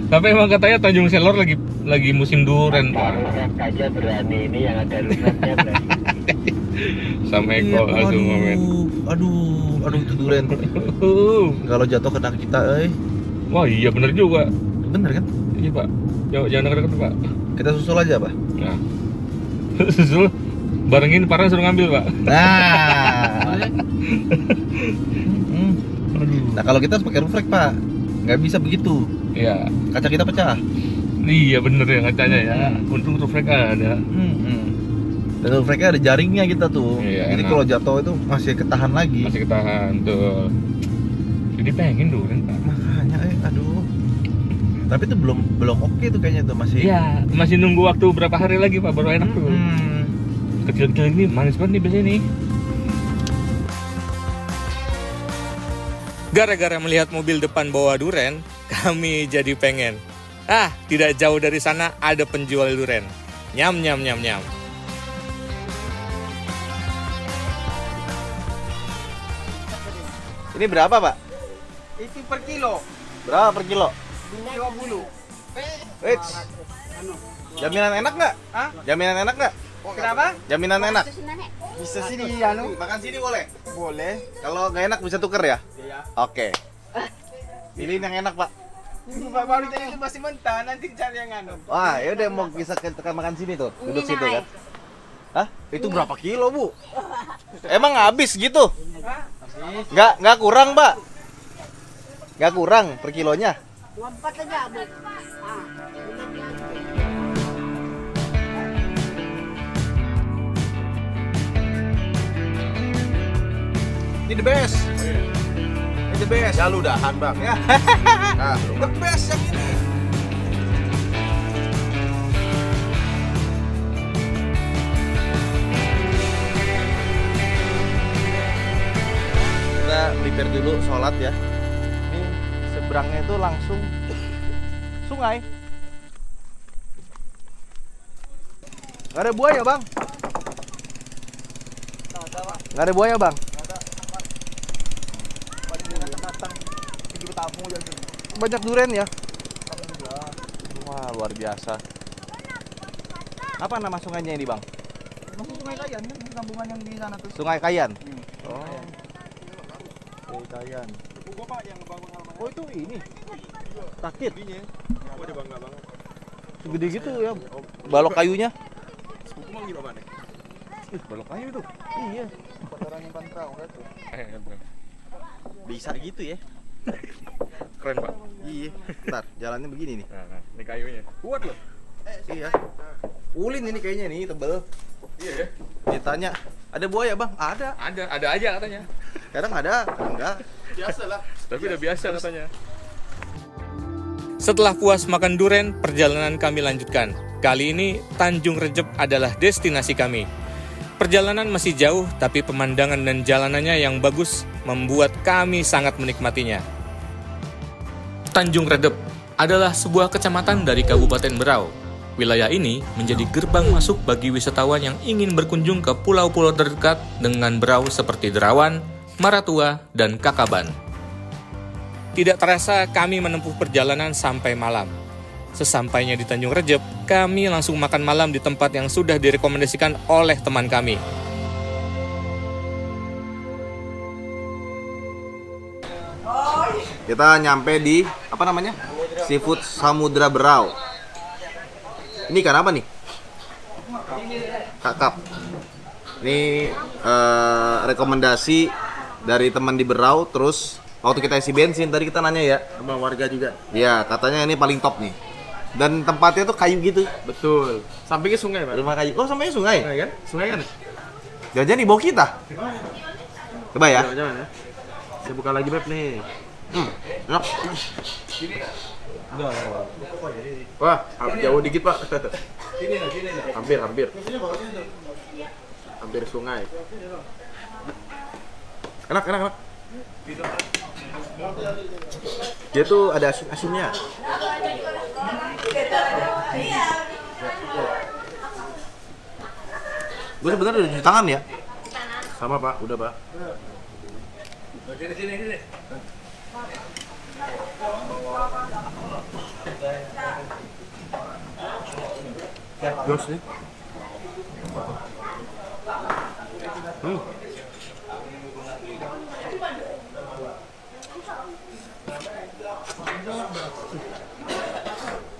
D: Tapi emang katanya Tanjung Selor lagi musim duren, Pak.
E: Rusak aja berani, ini yang ada rusaknya berani.
D: Sama Eko langsung komen.
B: Aduh itu duren. Kalau jatuh kena kita,
D: Wah, iya bener juga.
B: bener kan?
D: Iya, Pak. Jangan deket-deket, Pak.
B: Kita susul aja, Pak.
D: Nah. Susul barengin parang suruh ngambil, Pak.
B: Nah. Nah, kalau kita harus pakai roof rack, Pak. Nggak bisa begitu.
D: Iya.
B: Kaca kita pecah.
D: Iya bener ya kacanya ya. Untung roof rack ada.
B: Dan roof racknya ada jaringnya kita tuh.
D: Iya,
B: Jadi
D: enak.
B: kalau jatuh itu masih ketahan lagi.
D: Masih ketahan tuh. Jadi pengen duren, Pak.
B: Makanya, aduh. Tapi itu belum oke tuh kayaknya tuh masih.
D: Iya, masih nunggu waktu berapa hari lagi, Pak, baru enak tuh. Kecil-kecil ini manis banget nih biasanya nih.
A: Gara-gara melihat mobil depan bawa duren, kami jadi pengen. Tidak jauh dari sana ada penjual duren. Nyam nyam nyam nyam.
B: Ini berapa, Pak?
F: Itu per kilo.
B: Berapa per kilo?
F: 20.
B: Wits. Jaminan enak nggak?
F: Hah?
B: Jaminan enak nggak?
F: Kenapa?
B: Jaminan enak.
F: Bisa sini anu.
B: Makan sini boleh?
F: Boleh.
B: Kalau nggak enak bisa tuker ya?
F: Iya.
B: Oke. Pilih yang enak, Pak.
F: Pak baru tadi itu masih mentah, nanti cari yang anu.
B: Wah, ya udah mau bisa kita makan sini tuh. Duduk situ kan. Hah? Itu berapa kilo, Bu? Emang habis gitu? Nggak kurang, Mbak? Nggak kurang per kilonya?
G: Lompat aja, Bu.
B: Ini the best. Ini the best.
C: Ya lu udahan bang.
B: Ya.
C: Nah,
B: The best yang ini. Kita prepare dulu sholat ya. Ini seberangnya itu langsung sungai. Gak ada buaya bang? Gak ada buaya bang? Banyak durian ya? Wah luar biasa. Apa nama sungainya ini bang?
F: Sungai Kayan kan, sambungan yang di sana tuh.
B: Sungai Kayan. Oh. Sungai Kayan. Oh itu ini. Rakit. Segede gitu ya. Balok kayunya. Balok kayu tuh. Iya. Bisa gitu ya.
A: Keren, Pak.
B: Iya. Ntar jalannya begini nih.
A: Nah, ini kayunya. Kuat loh.
B: Iya. Ulin ini kayaknya nih tebel.
A: Iya ya.
B: Ditanya, ada buaya bang? Ada.
A: Ada aja katanya.
B: Kadang ada, kadang enggak.
A: Tapi udah biasa katanya. Setelah puas makan duren, perjalanan kami lanjutkan. Kali ini Tanjung Rejep adalah destinasi kami. Perjalanan masih jauh, tapi pemandangan dan jalanannya yang bagus membuat kami sangat menikmatinya. Tanjung Redep adalah sebuah kecamatan dari Kabupaten Berau. Wilayah ini menjadi gerbang masuk bagi wisatawan yang ingin berkunjung ke pulau-pulau terdekat dengan Berau seperti Derawan, Maratua, dan Kakaban. Tidak terasa kami menempuh perjalanan sampai malam. Sesampainya di Tanjung Rejep, kami langsung makan malam di tempat yang sudah direkomendasikan oleh teman kami.
B: Kita nyampe di apa namanya? Seafood Samudra Berau. Ini ikan apa nih? Kakap. Ini rekomendasi dari teman di Berau. Terus waktu kita isi bensin tadi kita nanya ya
C: sama warga juga.
B: Iya, katanya ini paling top nih. Dan tempatnya tuh kayu gitu.
C: Betul. Sampingnya sungai pak.
B: Rumah kayu. Oh, sampainya sungai.
C: Sungai kan? Sungai kan?
B: Jangan-jangan di bawah kita. Coba ya.
C: Jangan ya. Saya buka lagi map nih.
B: Enak.
C: Wah, jauh dikit pak. Hampir. Hampir sungai. Enak.
B: Dia tuh ada asin-asinnya. Gue sebenarnya udah cuci tangan ya.
C: Sama pak, udah pak. Jos nih.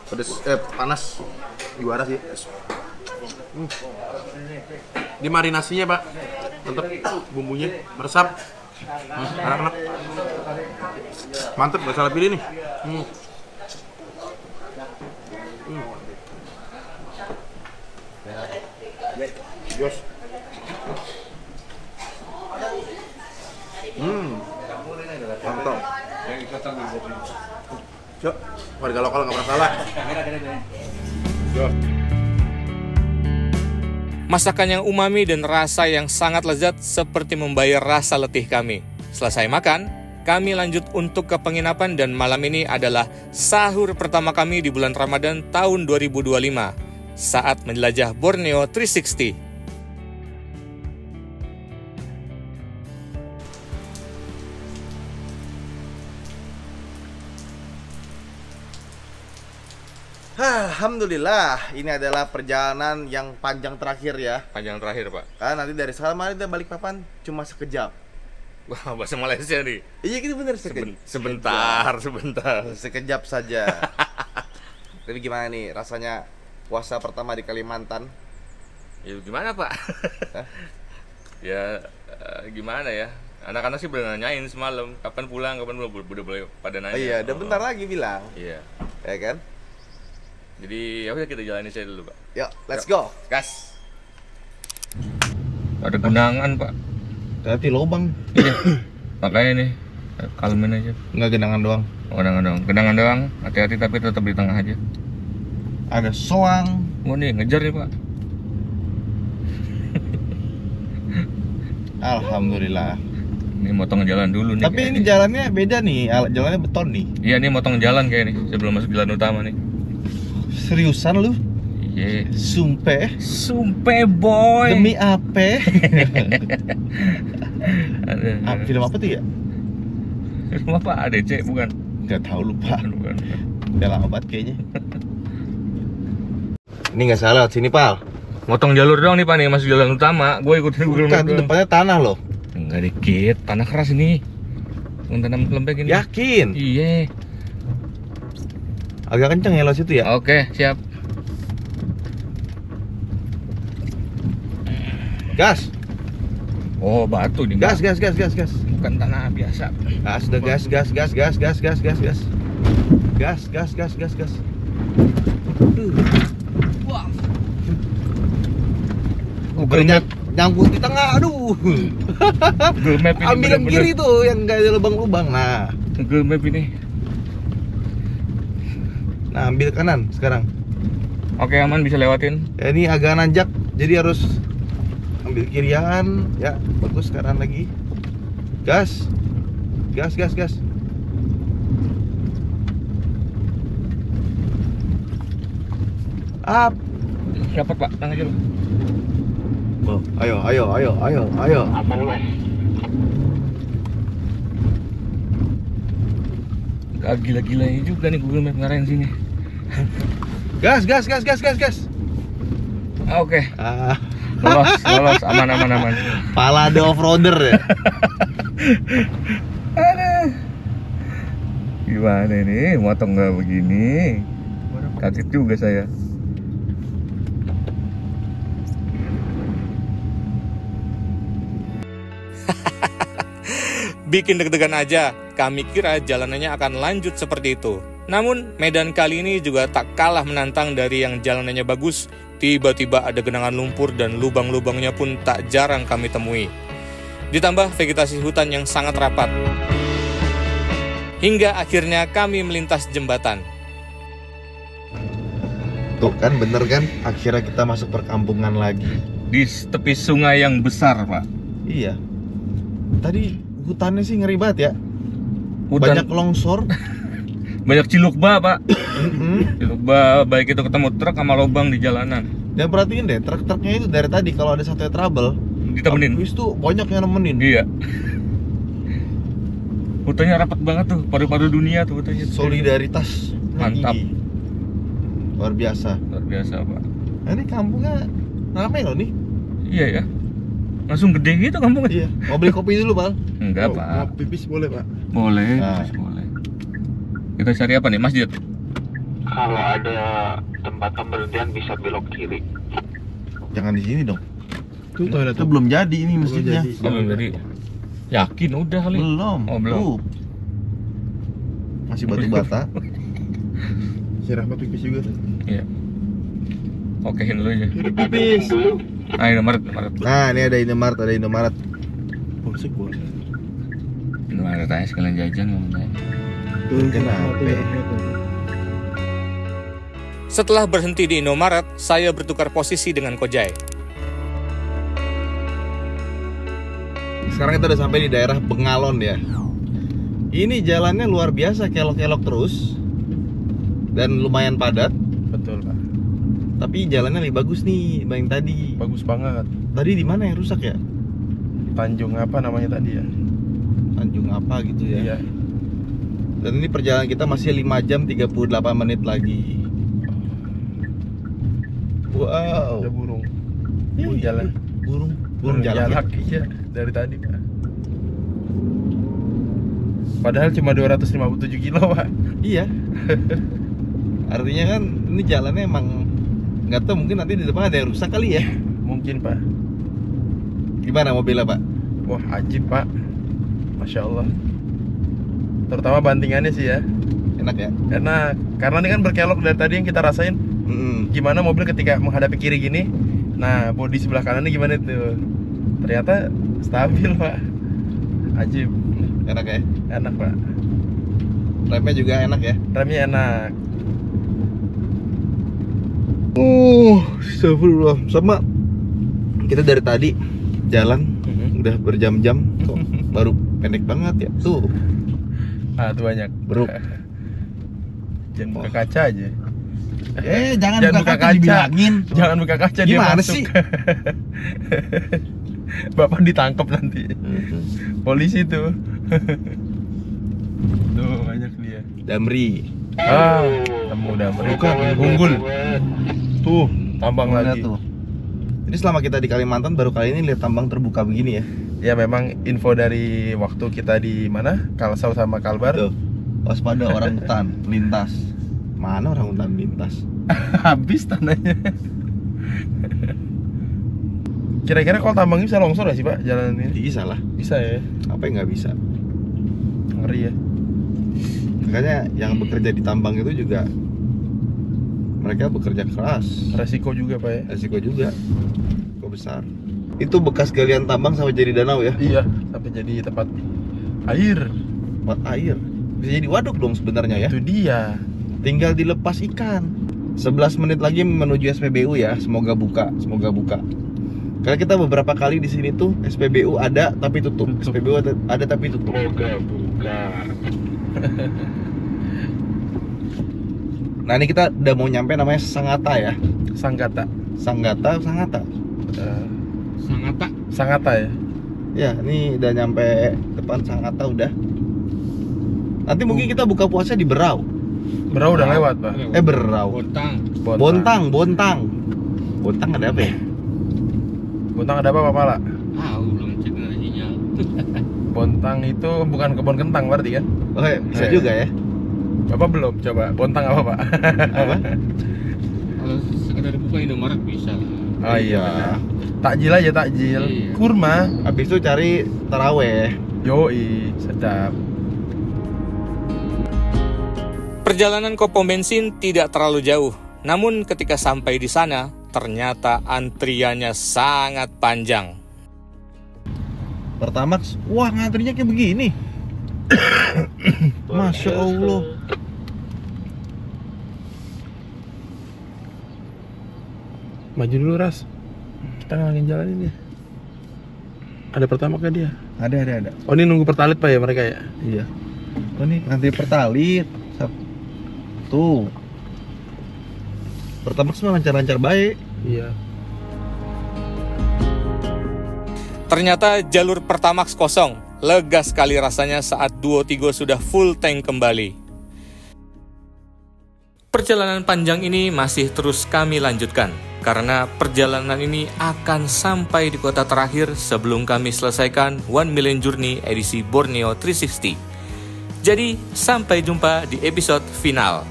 B: Pedes, panas. Juara sih.
C: Di marinasinya pak, untuk bumbunya meresap. Enak. Mantep, gak salah pilih nih. Jos.
B: Mantap.
C: Cok, warga lokal nggak pernah salah.
D: Masakan yang umami dan rasa yang sangat lezat seperti membayar rasa letih kami. Selesai makan, kami lanjut untuk ke penginapan dan malam ini adalah sahur pertama kami di bulan Ramadan tahun 2025 saat menjelajah Borneo 360.
B: Alhamdulillah, ini adalah perjalanan yang panjang terakhir ya.
A: Panjang terakhir, Pak.
B: Kan nanti dari Salaman kita balik papan cuma sekejap.
A: Wah, bahasa Malaysia nih.
B: Iya gitu bener
A: Sebentar.
B: Sekejap saja. Tapi gimana nih rasanya puasa pertama di Kalimantan?
A: Ya gimana, Pak?
B: Hah?
A: Ya gimana ya? Anak-anak sih udah nanyain semalam kapan pulang, udah boleh pada nanya.
B: Iya, udah bentar lagi bilang.
A: Iya.
B: Ya kan?
A: Jadi ya udah kita jalani saja dulu, Pak.
B: Yuk, let's go.
A: Gas. Ada genangan, Pak.
B: Hati lobang.
A: Iya. Makanya nih kalmin aja.
B: Enggak genangan doang.
A: Genangan doang. Hati-hati tapi tetap di tengah aja.
B: Ada soang.
A: Oh nih ngejar nih, Pak.
B: Alhamdulillah.
A: Ini motong jalan dulu nih.
B: Tapi ini jalannya beda nih, jalannya beton nih.
A: Iya nih motong jalan kayak nih sebelum masuk jalan utama nih.
B: Seriusan lu?
A: Iya.
B: Sumpah
A: boy.
B: demi apa?
A: Ada.
B: Film apa tuh ya?
A: Film apa? ADC bukan?
B: Gak tahu, lupa.
A: Bukan.
B: Udah lama banget kayaknya. Ini nggak salah sini, Pal.
A: Motong jalur doang nih, Pak nih masuk jalan utama. Gue ikutin Google
B: Bukan,
A: Maps.
B: itu depannya tanah loh.
A: Enggak dikit, tanah keras ini. Yang tanam lembek ini.
B: Yakin?
A: Iya.
B: Agak kenceng ya lo situ ya?
A: Oke, siap.
B: Gas.
A: Oh, batu nih.
B: Gas.
A: Bukan tanah biasa.
B: Gas, udah gas. Gas.
A: Google Map.
B: Nyangkut di tengah, aduh.
A: Google Map ini
B: Ambil yang
A: bener-bener.
B: kiri tuh, yang gak ada lubang-lubang. Nah,
A: Google Map ini.
B: nah ambil kanan sekarang.
A: Oke, aman bisa lewatin.
B: Ya, ini agak nanjak, jadi harus ambil kirian. Ya, bagus sekarang lagi. Gas. Up.
A: Dapat, Pak. Tangan aja lu.
B: Oh, ayo.
E: Aman mas.
A: Gak gila-gilanya juga nih Google Map ngarahin sini.
B: Gas.
A: Oke,
B: Ah,
A: lolos, aman.
B: palade off-roader ya.
A: Gimana ini, motong nggak begini? Kaget juga saya.
D: Bikin deg-degan aja, kami kira jalanannya akan lanjut seperti itu. Namun, medan kali ini juga tak kalah menantang dari yang jalanannya bagus. Tiba-tiba ada genangan lumpur dan lubang-lubangnya pun tak jarang kami temui. Ditambah vegetasi hutan yang sangat rapat. Hingga akhirnya kami melintas jembatan.
B: Tuh kan bener kan, akhirnya kita masuk perkampungan lagi.
A: Di tepi sungai yang besar, Pak.
B: Iya. Tadi hutannya sih ngeri banget ya.
A: Hutan-
B: Banyak longsor.
A: Banyak cilukba, Pak. Cilukba, baik itu ketemu truk sama lubang di jalanan.
B: Dan perhatiin deh, truk-truknya itu dari tadi kalau ada satu trouble,
A: Ditemenin.
B: habis itu banyak yang nemenin.
A: Iya. Hutannya rapat banget tuh, paru-paru dunia tuh hutannya.
B: Solidaritas
A: Mantap.
B: tinggi. Luar biasa.
A: Luar biasa, Pak.
B: Nah, ini kampungnya ramai loh nih.
A: Iya ya. Langsung gede gitu kampungnya.
B: Iya. Mau beli kopi dulu, Bal?
A: Enggak,
C: Oh,
A: Pak.
C: mau pipis boleh pak?
A: Boleh,
B: Nah.
A: boleh. Kita cari apa nih, masjid?
E: Kalau ada tempat pemberhentian bisa belok kiri.
B: Jangan di sini dong.
C: Tuh toilet
B: Itu belum jadi ini masjidnya.
C: jadi.
A: Oh, belum jadi. Yakin udah kali.
B: Belum.
A: Oh, belum.
B: Tuh. Masih batu bata.
C: Si Rahmat pipis juga.
A: Iya. Okein dulu aja.
C: Jadi pipis.
A: Nah, Indomaret.
B: Nah, ini ada Indomaret,
C: Polsek gua.
A: Indomaret aja sekalian jajan ngomongnya.
C: Tuh,
B: Kenapa?
D: Setelah berhenti di Indomaret, saya bertukar posisi dengan Kojai.
B: Sekarang kita udah sampai di daerah Bengalon ya. Ini jalannya luar biasa, kelok-kelok terus dan lumayan padat.
C: Betul pak.
B: Tapi jalannya lebih bagus nih dibanding tadi.
C: Bagus banget.
B: Tadi di mana yang rusak ya?
C: Tanjung apa namanya tadi ya?
B: Tanjung apa gitu ya.
C: Iya.
B: Dan ini perjalanan kita masih 5 jam 38 menit lagi. Wow.
C: Ada burung. Burung jalan.
B: Burung jalan.
C: jalak. Iya, dari tadi, Pak. Padahal cuma 257 kilo, Pak.
B: Iya. Artinya kan ini jalannya emang nggak tahu, mungkin nanti di depan ada yang rusak kali ya.
C: Mungkin, Pak.
B: Gimana mobilnya, Pak?
C: Wah, ajib, Pak. Masya Allah. Terutama bantingannya sih ya.
B: Enak ya?
C: Enak. Karena ini kan berkelok dari tadi yang kita rasain. Gimana mobil ketika menghadapi kiri gini. Nah, bodi sebelah kanannya gimana tuh? Ternyata stabil, Pak. Ajib.
B: Enak ya?
C: Enak, Pak.
B: Remnya juga enak ya?
C: Remnya enak.
B: Astagfirullah. Sama kita dari tadi jalan udah berjam-jam kok baru pendek banget ya. Tuh.
C: Ah, tuh banyak.
B: Bro.
C: Jangan buka kaca aja.
B: Jangan buka kaca dibilangin.
C: Jangan buka kaca, dia
B: Gimana
C: masuk.
B: sih?
C: Bapak ditangkap nanti. Polisi tuh. Tuh banyak dia.
B: Damri.
C: Temu Damri. Bukan, unggul. Tuh, tambang
B: Lihat
C: lagi.
B: tuh. Jadi selama kita di Kalimantan baru kali ini lihat tambang terbuka begini ya.
C: Ya memang info dari waktu kita di mana? Kalsel sama Kalbar.
B: Tuh. Waspada orang hutan melintas. Mana orang hutan melintas?
C: Habis tanahnya. Kira-kira kalau tambang ini bisa longsor gak sih, Pak, jalan ini?
B: Bisa lah.
C: Bisa ya.
B: Apa yang nggak bisa?
C: Ngeri ya.
B: Makanya yang bekerja di tambang itu juga mereka bekerja keras.
C: Resiko juga, Pak ya.
B: Resiko juga. Resiko besar. Itu bekas galian tambang sampai jadi danau ya?
C: Iya, sampai jadi tempat air.
B: Tempat air. Bisa jadi waduk dong sebenarnya ya.
C: Itu dia.
B: Tinggal dilepas ikan. 11 menit lagi menuju SPBU ya. Semoga buka. Karena kita beberapa kali di sini tuh SPBU ada tapi tutup. SPBU ada tapi tutup.
E: Semoga buka.
B: Nah, ini kita udah mau nyampe, namanya Sangatta ya.
C: Sanggata.
B: Sangatta.
C: Sangatta ya.
B: Ya, ini udah nyampe depan Sangatta udah. Nanti mungkin kita buka puasa di Berau.
C: Berau udah lewat, Pak.
B: Berau. Bontang ada apa ya?
C: Bontang ada apa, Pak Pala?
E: Belum cek sinyal.
C: Bontang itu bukan kebun kentang berarti kan?
B: Oh, ya, bisa juga ya.
C: Bapak belum coba. Bontang apa, Pak?
B: Apa?
E: Kalau sekedar buka Indomaret bisa.
C: Oh iya. Takjil aja, takjil.
E: Iya.
C: Kurma.
B: Habis itu cari taraweh.
C: Yoi, sedap.
D: Perjalanan ke pom bensin tidak terlalu jauh. Namun ketika sampai di sana, ternyata antriannya sangat panjang.
B: Pertamax, wah ngantrinya kayak begini. Masya Allah.
C: Maju dulu, Ras. Kita ngalangin jalan ini. Ada pertama kan dia?
B: Ada.
C: Oh, ini nunggu pertalit, Pak ya mereka ya?
B: Iya. Oh, nih ngantri pertalit. Tuh. Pertamax mah lancar-lancar baik.
C: Iya.
D: Ternyata jalur Pertamax kosong. Lega sekali rasanya saat Duo Tigo sudah full tank kembali. Perjalanan panjang ini masih terus kami lanjutkan, karena perjalanan ini akan sampai di kota terakhir sebelum kami selesaikan 1 Million Journey edisi Borneo 360. Jadi, sampai jumpa di episode final.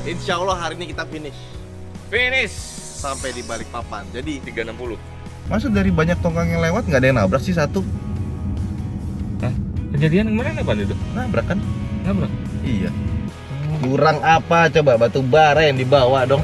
B: Insya Allah hari ini kita finish sampai di Balikpapan. Jadi
D: 360.
B: Maksud dari banyak tongkang yang lewat nggak ada yang nabrak sih satu.
D: Hah? Kejadian kemarin apa itu?
B: Nabrak kan?
D: Nabrak?
B: Iya. Kurang apa coba, batu bara yang dibawa dong.